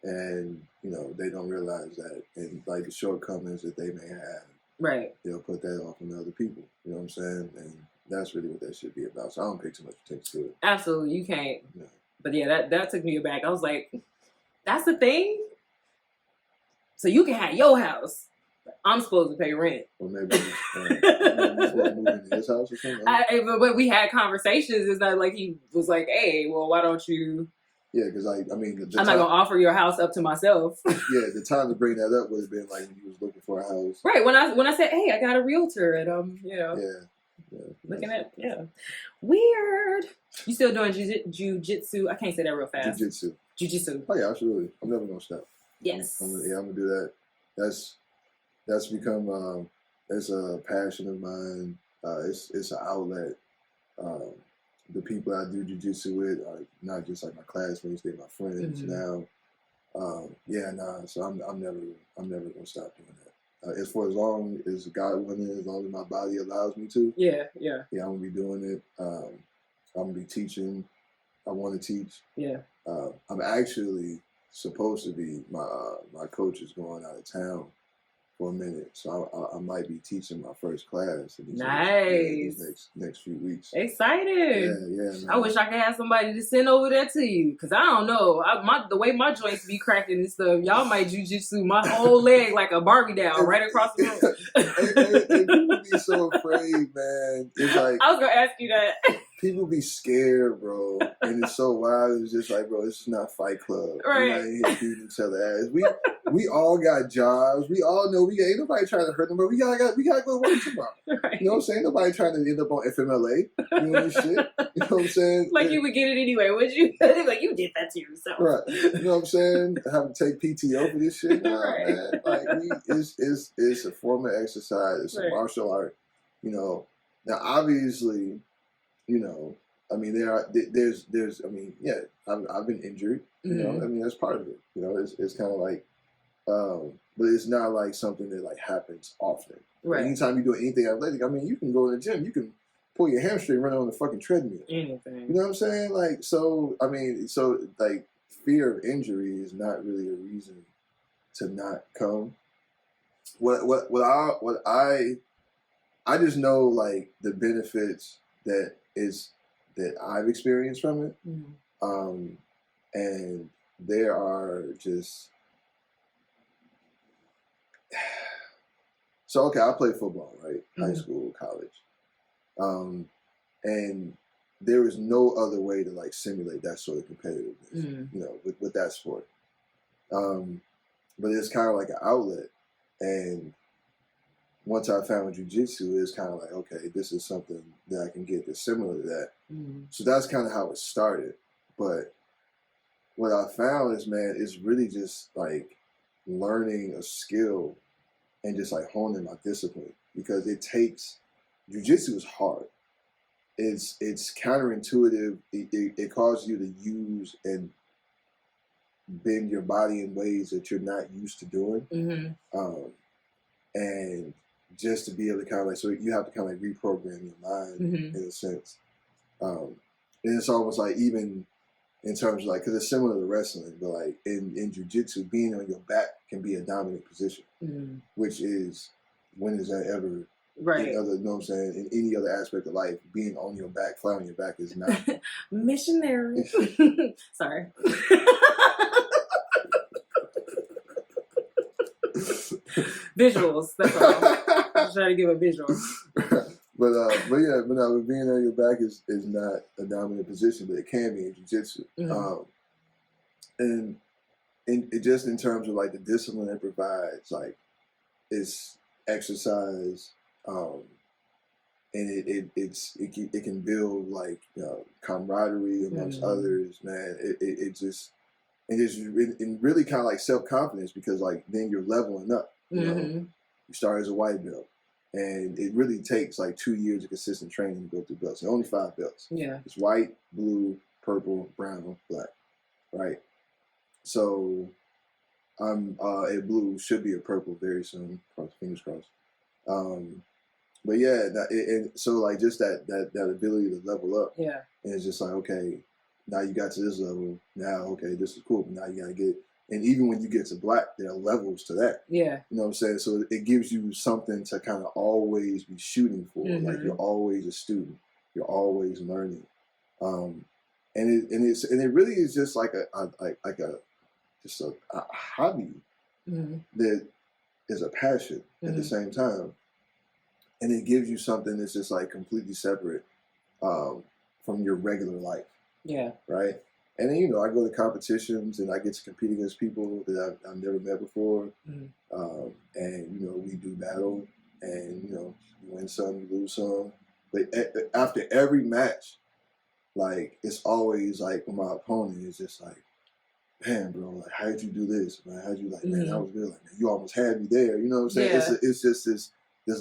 B: And, they don't realize that. And, like, the shortcomings that they may have.
A: Right.
B: They'll put that off on other people. You know what I'm saying? And that's really what that should be about. So I don't pay too much attention to it.
A: Absolutely. You can't. No. But yeah, that took me aback. I was like, that's the thing? So you can have your house. I'm supposed to pay rent.
B: Or maybe supposed to move into his house or something?
A: But we had conversations. It's not like he was like, hey, well, why don't you...
B: Yeah, because I'm not going
A: to offer your house up to myself.
B: Yeah, the time to bring that up would have been like when he was looking for a house.
A: Right, when I said, hey, I got a realtor and,
B: Yeah.
A: Looking at, weird. You still doing jujitsu? I can't say that real fast. Jujitsu.
B: Oh yeah, absolutely. I'm never gonna stop.
A: Yes.
B: I'm gonna do that. That's become it's a passion of mine. It's an outlet. The people I do jujitsu with are not just like my classmates; they're my friends now. So I'm never gonna stop doing that. As long as God willing, as long as my body allows me to.
A: Yeah,
B: I'm gonna be doing it. I'm gonna be teaching. I want to teach.
A: Yeah.
B: I'm actually supposed to be. My coach is going out of town for a minute, so I might be teaching my first class in these next few weeks.
A: Excited!
B: Yeah.
A: I wish I could have somebody to send over there to you, because I don't know. The way my joints be cracking and stuff, y'all might jujitsu my whole leg like a Barbie doll right across the room.
B: and people be so afraid, man. It's like
A: I was gonna ask you that.
B: People be scared, bro, and it's so wild. It's just like, bro, this is not Fight Club.
A: Right.
B: We're not in here beating each other ass. We all got jobs. We all know ain't nobody trying to hurt them, but we gotta go to work tomorrow.
A: Right.
B: You know what I'm saying? Nobody trying to end up on FMLA. You know what shit? You know what I'm saying?
A: Like you would get it anyway, would you? Like you did that to yourself.
B: Right. You know what I'm saying? Have to take PTO for this shit. Nah, right. Man. Like it's a form of exercise. It's a martial art. Now obviously, I mean, I've been injured. You know, I mean, that's part of it. It's kind of like, but it's not like something that like happens often.
A: Right.
B: Anytime you do anything athletic, I mean, you can go to the gym, you can pull your hamstring, run on the fucking treadmill.
A: Anything.
B: You know what I'm saying? Like, so like fear of injury is not really a reason to not come. I just know like the benefits that that I've experienced from it. And there are just so okay. I played football, right? High school, college, and there is no other way to like simulate that sort of competitiveness, you know, with that sport. But it's kind of like an outlet, and once I found jiu-jitsu, it's kind of like, okay, this is something that I can get that's similar to that. So that's kind of how it started. But what I found is, man, it's really just like learning a skill and just like honing my discipline, because it takes, jiu-jitsu is hard. It's counterintuitive. It causes you to use and bend your body in ways that you're not used to doing. And just to be able to kind of like, so you have to kind of like reprogram your mind in a sense. And it's almost like, even in terms of like, because it's similar to wrestling, but like in jiu-jitsu, being on your back can be a dominant position, which is, when is that ever,
A: right?
B: You know what I'm saying? In any other aspect of life, being on your back, flat on your back is not.
A: Missionary. Sorry. Visuals, that's all. I'm trying to give a visual.
B: But being on your back is not a dominant position, but it can be in jiu-jitsu. And it just in terms of like the discipline it provides, like it's exercise, and it can build like camaraderie amongst others, man. It really kind of like self-confidence, because like then you're leveling up. You know, you start as a white belt, and it really takes like 2 years of consistent training to go through belts. There are only 5 belts. Yeah, it's white, blue, purple, brown, black, right? So I'm a blue, should be a purple very soon. Fingers crossed. But yeah, so like just that ability to level up. Yeah, and it's just like, okay, now you got to this level. Now, okay, this is cool. But now you gotta get, and even when you get to black, there are levels to that. Yeah, you know what I'm saying. So it gives you something to kind of always be shooting for. Like you're always a student. You're always learning. And it really is just like a hobby that is a passion at the same time. And it gives you something that's just like completely separate from your regular life. Yeah. Right. And then, I go to competitions and I get to compete against people that I've never met before. And, we do battle, and, you win some, you lose some. But after every match, like, it's always like, when my opponent is just like, man, bro, like, how'd you do this? Man, how'd you, like, man, that was good. Like, man, you almost had me there. You know what I'm saying? Yeah. It's just this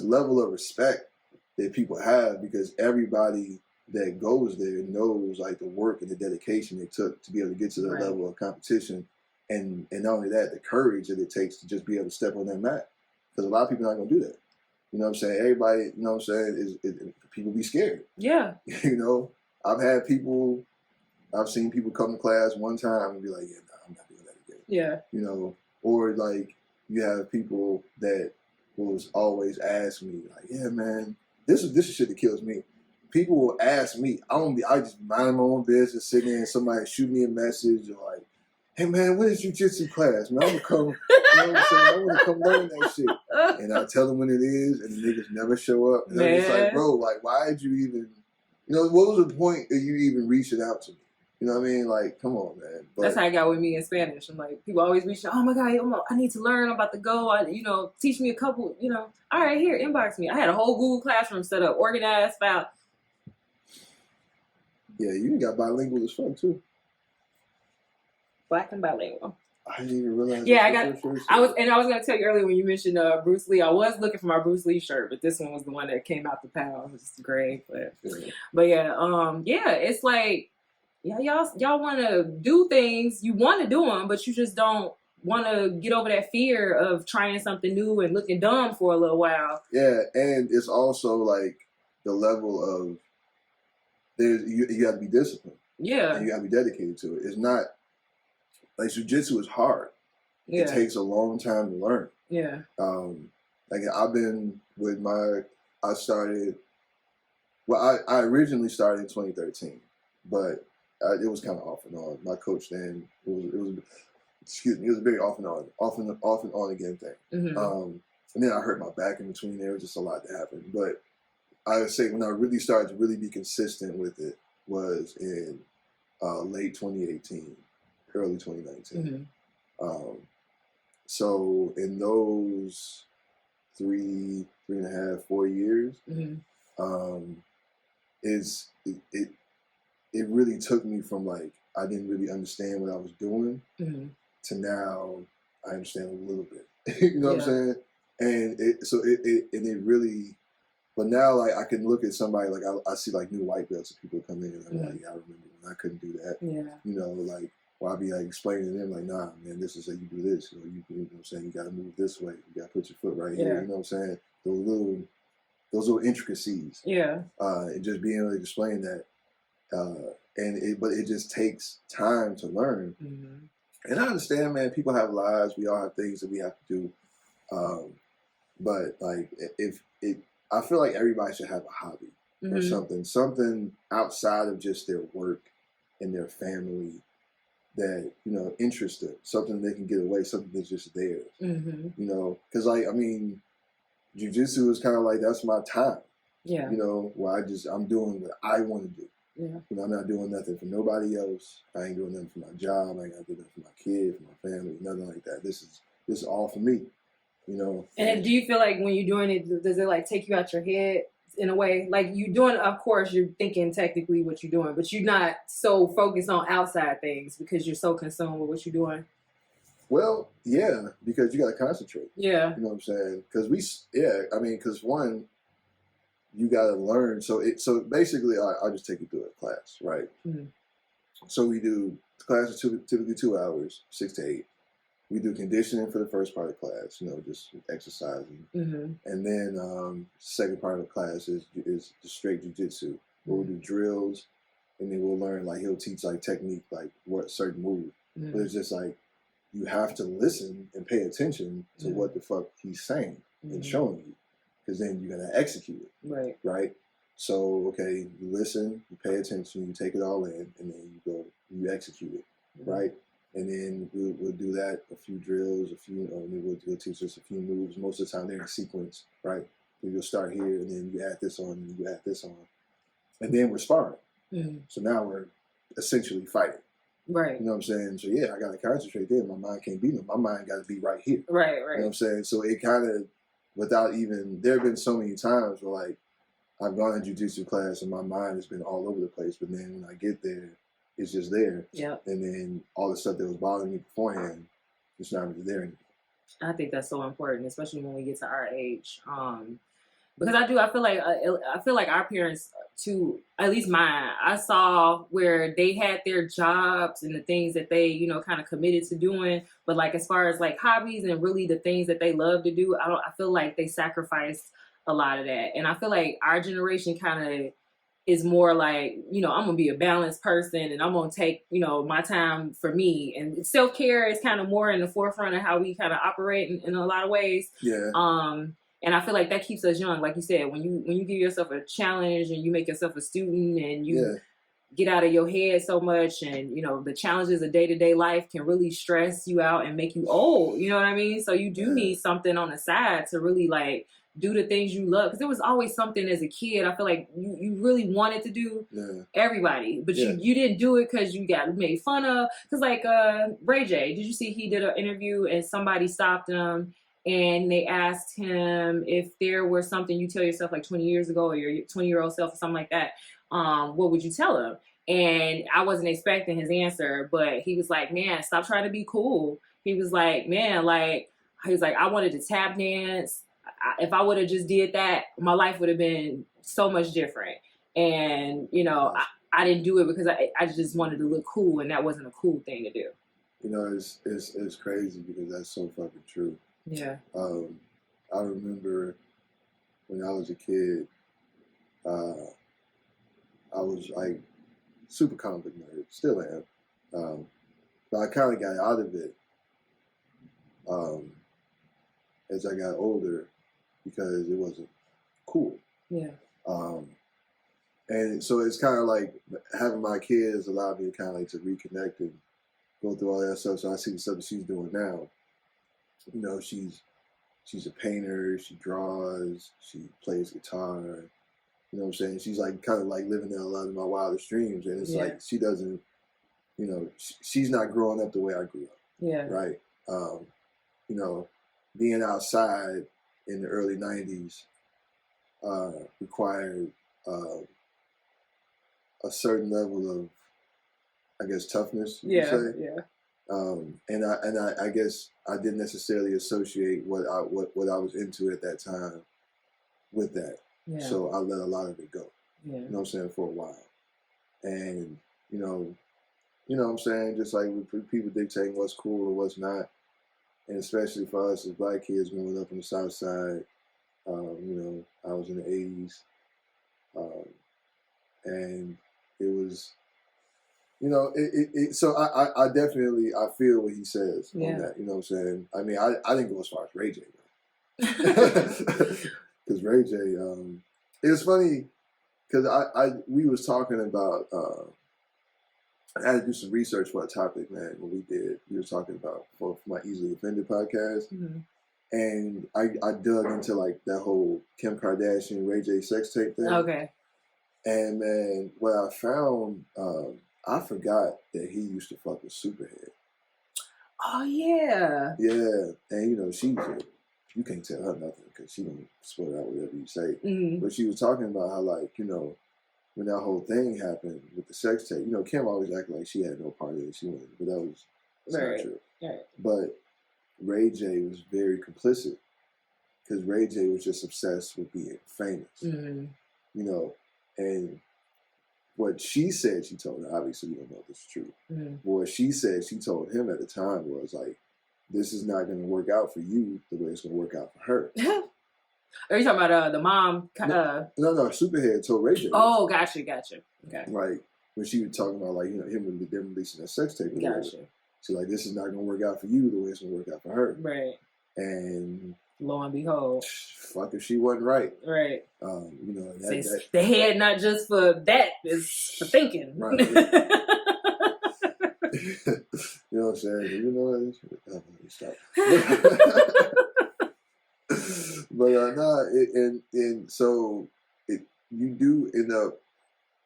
B: level of respect that people have, because everybody that goes there knows like the work and the dedication it took to be able to get to that level of competition, and not only that, the courage that it takes to just be able to step on that mat, because a lot of people are not going to do that. You know what I'm saying? Everybody, you know what I'm saying, people be scared. Yeah. I've seen people come to class one time and be like, yeah, no, I'm not doing that again. Yeah. Or like you have people that will always ask me like, yeah, man, this is shit that kills me. People will ask me, I just mind my own business, sitting there, and somebody shoot me a message or like, hey man, when is jiu-jitsu class? Man, I'm gonna come, you know what I'm saying? I want to come learn that shit. And I tell them when it is, and the niggas never show up. And I'm just like, bro, like, why did you even, what was the point of you even reaching out to me? You know what I mean? Like, come on, man. But
A: that's how it got with me in Spanish. I'm like, people always reach out, oh my God, I need to learn. I'm about to go. Teach me a couple, all right, here, inbox me. I had a whole Google Classroom set up, organized, filed.
B: Yeah, you got bilingual as fuck too.
A: Black and bilingual.
B: I didn't even realize.
A: Yeah, I was gonna tell you earlier when you mentioned Bruce Lee. I was looking for my Bruce Lee shirt, but this one was the one that came out the pound. It's gray, but yeah, it's like, yeah, y'all want to do things. You want to do them, but you just don't want to get over that fear of trying something new and looking dumb for a little while.
B: Yeah, and it's also like the level of you have to be disciplined. Yeah, and you have to be dedicated to it. It's not like jiu-jitsu is hard. Yeah. It takes a long time to learn. Yeah. Like I've been with I started Well, I originally started in 2013, but it was kind of off and on. My coach then it was excuse me, it was a very off and on again thing. And then I hurt my back in between there. It was just a lot that happened. But I would say when I really started to really be consistent with it was in late 2018, early 2019. So in those 3.5, 4 years, it really took me from like I didn't really understand what I was doing to now I understand a little bit. You know what I'm saying? And it really, but now like I can look at somebody like I see like new white belts and people come in and I'm like, yeah, I remember when I couldn't do that. Yeah. You know, like I'll be like explaining to them like, nah, man, this is how you do this. You know what I'm saying? You got to move this way. You got to put your foot right here. You know what I'm saying? Those little intricacies. Yeah. And just being able to explain that. But it just takes time to learn. And I understand, man, people have lives. We all have things that we have to do. But like I feel like everybody should have a hobby or something outside of just their work and their family that, you know, interests them, something they can get away, something that's just theirs. You know, because like, I mean, jiu-jitsu is kind of like, that's my time. Yeah. You know, where I'm doing what I want to do. Yeah. You know, I'm not doing nothing for nobody else. I ain't doing nothing for my job. I ain't got to do nothing for my kid, for my family, nothing like that. This is all for me. You know.
A: And do you feel like when you're doing it, does it like take you out your head in a way? Like you doing, of course, you're thinking technically what you're doing, but you're not so focused on outside things because you're so consumed with what you're doing.
B: Well, yeah, because you got to concentrate. Yeah. You know what I'm saying? Because one, you got to learn. So basically, I'll just take you through a class, right? So we do, the class is typically 2 hours, 6 to 8. We do conditioning for the first part of the class, you know, just exercising. And then second part of the class is just straight jiu-jitsu, where we'll do drills, and then we'll learn, like, he'll teach, like, technique, like, what certain move. But it's just, like, you have to listen and pay attention to what the fuck he's saying and showing you, because then you're going to execute it. Right? So, okay, you listen, you pay attention, you take it all in, and then you execute it, right? And then we'll do that, a few drills, we'll teach us a few moves. Most of the time they're in sequence, right? So you'll start here, and then you add this on, and you add this on. And then we're sparring. So now we're essentially fighting. Right. You know what I'm saying? So yeah, I got to concentrate there. My mind can't be there. My mind got to be right here. Right. You know what I'm saying? So it kind of, there have been so many times where like, I've gone to jiu-jitsu class and my mind has been all over the place. But then when I get there, it's just there. Yeah. And then all the stuff that was bothering me beforehand, it's not really there anymore.
A: I think that's so important, especially when we get to our age. Because I feel like our parents too, at least mine, I saw where they had their jobs and the things that they, you know, kind of committed to doing. But like, as far as like hobbies and really the things that they love to do, I feel like they sacrificed a lot of that. And I feel like our generation kind of is more like, you know, I'm going to be a balanced person and I'm going to take, you know, my time for me. And self-care is kind of more in the forefront of how we kind of operate in a lot of ways. Yeah. And I feel like that keeps us young. Like you said, when you give yourself a challenge and you make yourself a student and you get out of your head so much, and, you know, the challenges of day-to-day life can really stress you out and make you old. You know what I mean? So you do need something on the side to really like do the things you love. Because there was always something as a kid, I feel like you really wanted to do, everybody. But you didn't do it because you got made fun of. Because like Ray J, did you see he did an interview and somebody stopped him and they asked him if there was something you tell yourself like 20 years ago or your 20-year-old self or something like that, what would you tell him? And I wasn't expecting his answer, but he was like, man, stop trying to be cool. He was like, man, like, I wanted to tap dance. If I would have just did that, my life would have been so much different. And, you know, I didn't do it because I just wanted to look cool, and that wasn't a cool thing to do.
B: You know, it's crazy because that's so fucking true. Yeah. I remember when I was a kid, I was like super comic nerd, still am. But I kind of got out of it as I got older because it wasn't cool. Yeah. And so it's kind of like having my kids allowed me to kind of like to reconnect and go through all that stuff. So I see the stuff that she's doing now. You know, she's a painter. She draws. She plays guitar. You know what I'm saying? She's like kind of like living out a lot of my wildest dreams. And it's like she doesn't, you know, she's not growing up the way I grew up.
A: Yeah.
B: Right. You know, being outside in the early 90s required a certain level of, I guess, toughness. You could say. And I guess I didn't necessarily associate what I was into at that time with that. Yeah. So I let a lot of it go. Yeah. You know what I'm saying, for a while. And you know what I'm saying, just like with people dictating what's cool or what's not, and especially for us as Black kids growing up on the South Side. You know, I was in the 80s, and it was, you know, so I definitely, I feel what he says on that. You know what I'm saying? I mean, I didn't go as far as Ray J, because Ray J, it was funny because we was talking about, I had to do some research for a topic, man. What we were talking about for my Easily Offended podcast. Mm-hmm. And I dug into like that whole Kim Kardashian, Ray J sex tape thing. Okay. And man, what I found, I forgot that he used to fuck with Superhead.
A: Oh yeah.
B: Yeah, and you know you can't tell her nothing because she don't spit out whatever you say. Mm-hmm. But she was talking about how, like, you know, when that whole thing happened with the sex tape, you know, Kim always acted like she had no part of it. She wasn't, but that was not true. Right. But Ray J was very complicit because Ray J was just obsessed with being famous. Mm-hmm. You know, and what she said she told her, obviously we don't know if this is true. Mm-hmm. What she said she told him at the time was like, this is not going to work out for you the way it's going to work out for her.
A: Are you talking about the mom?
B: No, Superhead told Ray J.
A: Oh, gotcha. Okay.
B: Like, when she was talking about, like, you know, him and them releasing that sex tape. Gotcha. She's like, this is not going to work out for you the way it's going to work out for her. Right. And
A: lo and behold.
B: Fuck if she wasn't right.
A: Right.
B: You know,
A: the head not just for that, it's for thinking. Right.
B: You know what I'm saying? You know what? Stop. But so you do end up,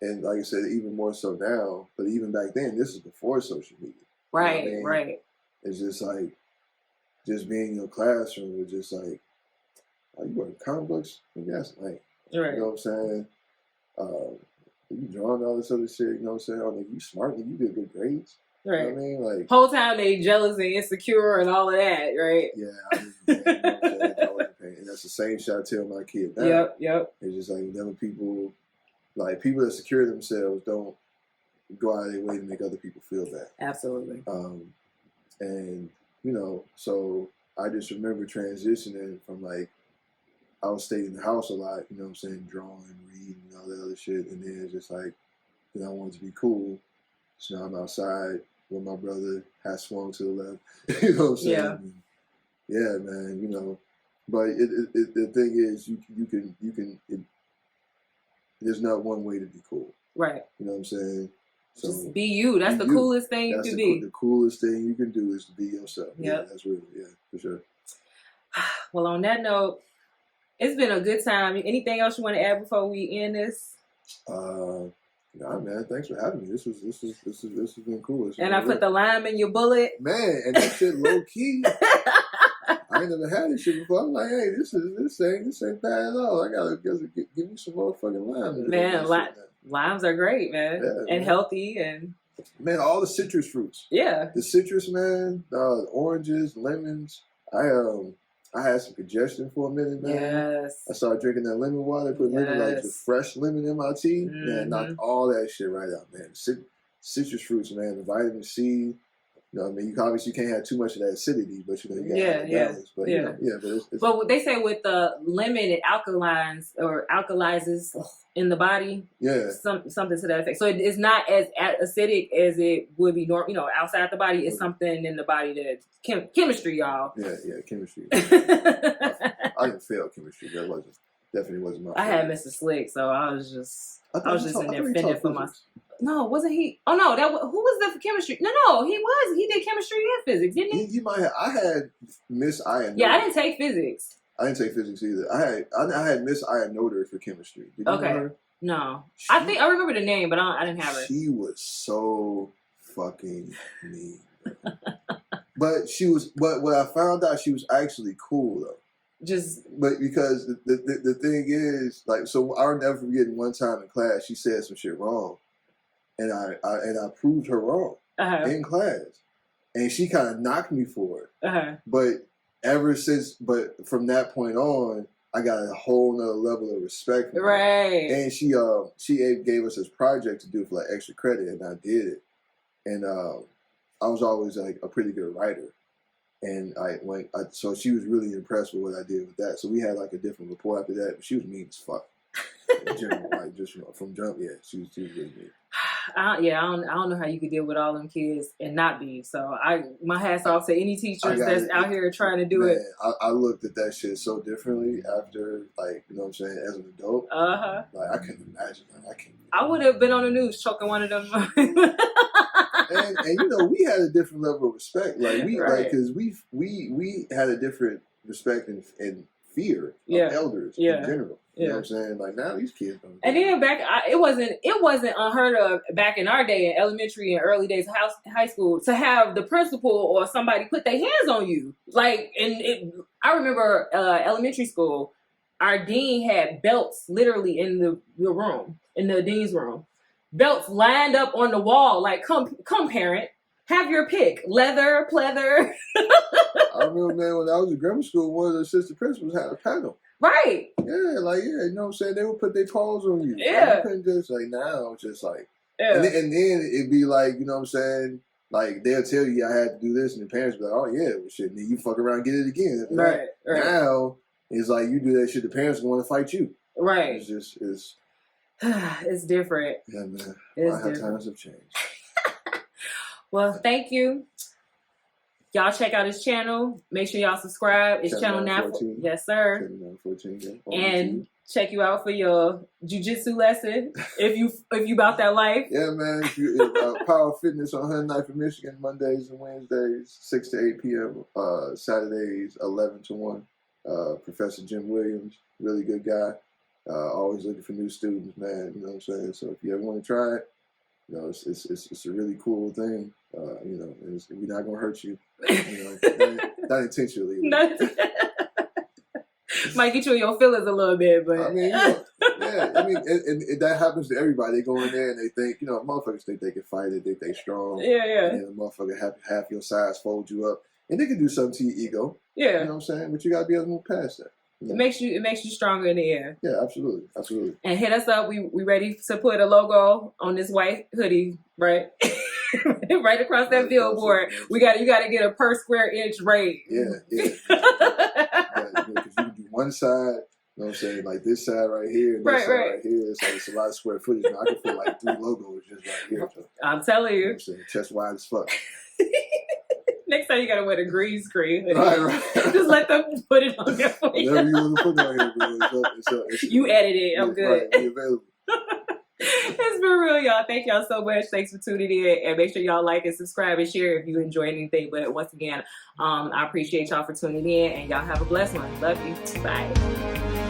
B: and like I said, even more so now, but even back then, this is before social media.
A: Right,
B: you know what I mean?
A: Right.
B: It's just like, just being in your classroom was just like, oh, you work comic books? Yes, like, right. You know what I'm saying? You drawing all this other shit, you know what I'm saying? Oh, like, you smart, you get good grades. Right. You know what I mean? Like,
A: whole time they jealous and insecure and all of that, right?
B: Yeah, I wasn't paying. And that's the same shit I tell my kid now.
A: Yep.
B: It's just like whenever people that secure themselves don't go out of their way to make other people feel bad.
A: Absolutely.
B: And, you know, so I just remember transitioning from, like, I would stay in the house a lot, you know what I'm saying, drawing, reading, and all that other shit. And then it's just like, you know, I wanted to be cool. So now I'm outside with my brother, half swung to the left. You know what I'm saying?
A: Yeah.
B: Yeah, man, you know. But the thing is, you can there's not one way to be cool.
A: Right.
B: You know what I'm saying? So
A: just be you. That's the coolest thing you can be.
B: The coolest thing you can do is to be yourself.
A: Yep.
B: Yeah, that's real. Yeah, for sure.
A: Well, on that note, it's been a good time. Anything else you want to add before we end this?
B: Nah, man. Thanks for having me. This has been cool.
A: And I put the lime in your bullet.
B: Man, and that shit low key. I ain't never had this shit before. I'm like, hey, this ain't bad at all. I gotta give me some motherfucking lime.
A: Man, limes are great, man, and healthy, and
B: man, all the citrus fruits.
A: Yeah,
B: the citrus, man, oranges, lemons. I had some congestion for a minute, man.
A: Yes.
B: I started drinking that lemon water, put lemon, like the fresh lemon in my tea. Mm-hmm. Man, knocked all that shit right out, man. Citrus fruits, man, the vitamin C. You know what I mean? You obviously can't have too much of that acidity, but you know, you gotta have balance. But you know, but it's
A: but they say with the lemon, it alkalizes in the body.
B: Yeah.
A: Something to that effect. So it's not as acidic as it would be normal, you know, outside the body. It's something in the body that chemistry, y'all.
B: Yeah, chemistry. I didn't fail chemistry. That wasn't. Definitely wasn't my.
A: I had
B: favorite.
A: Mr. Slick, so I was just in there
B: he
A: fending
B: taught
A: for my.
B: physics.
A: No, wasn't he? Oh no, who was the chemistry? No, he was. He did chemistry and physics, didn't he?
B: He might have. I had Miss Aya.
A: Yeah, I didn't take physics.
B: I didn't take physics either. I had Miss Aya Noder for chemistry. Did you know her?
A: No, I think I remember the name, but I didn't have her.
B: She was so fucking mean. But she was. But what I found out, she was actually cool though. But because the thing is, like, so I'll never forget one time in class she said some shit wrong, and I proved her wrong in class, and she kind of knocked me for it. But from that point on, I got a whole nother level of respect for her.
A: Right.
B: And she gave us this project to do for like extra credit, and I did it, and I was always like a pretty good writer. And so she was really impressed with what I did with that. So we had like a different report after that. But she was mean as fuck. In general, like just from jump, yeah, she was really mean.
A: I don't know how you could deal with all them kids and not be. So my hats off to any teachers that's out here trying to do it.
B: I looked at that shit so differently after, like, you know what I'm saying, as an adult. Like I couldn't imagine. Like,
A: I would have been on the news choking one of them.
B: and you know, we had a different level of respect. Like because we had a different respect and fear of elders in general. You know what I'm saying? Like now these kids don't.
A: And then it wasn't unheard of back in our day in elementary and early days of high school to have the principal or somebody put their hands on you. Like, I remember elementary school, our dean had belts literally in the room, in the dean's room. Belts lined up on the wall, like, come parent, have your pick, leather, pleather.
B: I remember, man, when I was in grammar school, one of the assistant principals had a panel.
A: Right.
B: Yeah, like, yeah, you know what I'm saying? They would put their paws on you.
A: Yeah.
B: Like, you couldn't just, like, now, it's just like, and then it'd be like, you know what I'm saying? Like, they'll tell you I had to do this, and the parents be like, oh, yeah, well, shit, and then you fuck around and get it again.
A: Right.
B: Now, it's like, you do that shit, the parents want to fight you.
A: Right.
B: It's just,
A: it's different.
B: Yeah, man.
A: It's
B: different. Times have changed.
A: Well, thank you. Y'all check out his channel. Make sure y'all subscribe. It's channel 914. Yes, sir.
B: Channel 914. Yeah.
A: And check you out for your jiu-jitsu lesson if you about that life.
B: Yeah, man. Power Fitness on 109th in Michigan, Mondays and Wednesdays, 6 to 8 p.m. Saturdays, 11 to 1. Professor Jim Williams, really good guy. Always looking for new students, man. You know what I'm saying? So if you ever want to try it, you know, it's a really cool thing. You know, we're not gonna hurt you. You know, not intentionally.
A: Might get you in your feelings a little bit, but
B: I mean, you know, yeah. I mean, and that happens to everybody. They go in there and they think, you know, motherfuckers think they can fight it, they strong.
A: Yeah.
B: And a motherfucker half your size fold you up, and they can do something to your ego.
A: Yeah.
B: You know what I'm saying? But you gotta be able to move past that.
A: Yeah. It makes you stronger in the air.
B: Yeah, absolutely.
A: And hit us up. We ready to put a logo on this white hoodie, right? Right across that billboard. You got to get a per square inch rate.
B: Yeah. Because you can do one side. You know what I'm saying? Like this side right here, and this side right here. It's a lot of square footage. Now, I can put like 3 logos just right here. So,
A: I'm telling you.
B: You know what I'm saying? Chest wide as fuck.
A: Next time you gotta wear the green screen.
B: Right.
A: Just let them put it on there for you.
B: Whatever you want to put on here, man.
A: You edit it. I'm good.
B: Right, be available.
A: It's been real, y'all. Thank y'all so much. Thanks for tuning in. And make sure y'all like and subscribe and share if you enjoy anything. But once again, I appreciate y'all for tuning in. And y'all have a blessed one. Love you. Bye.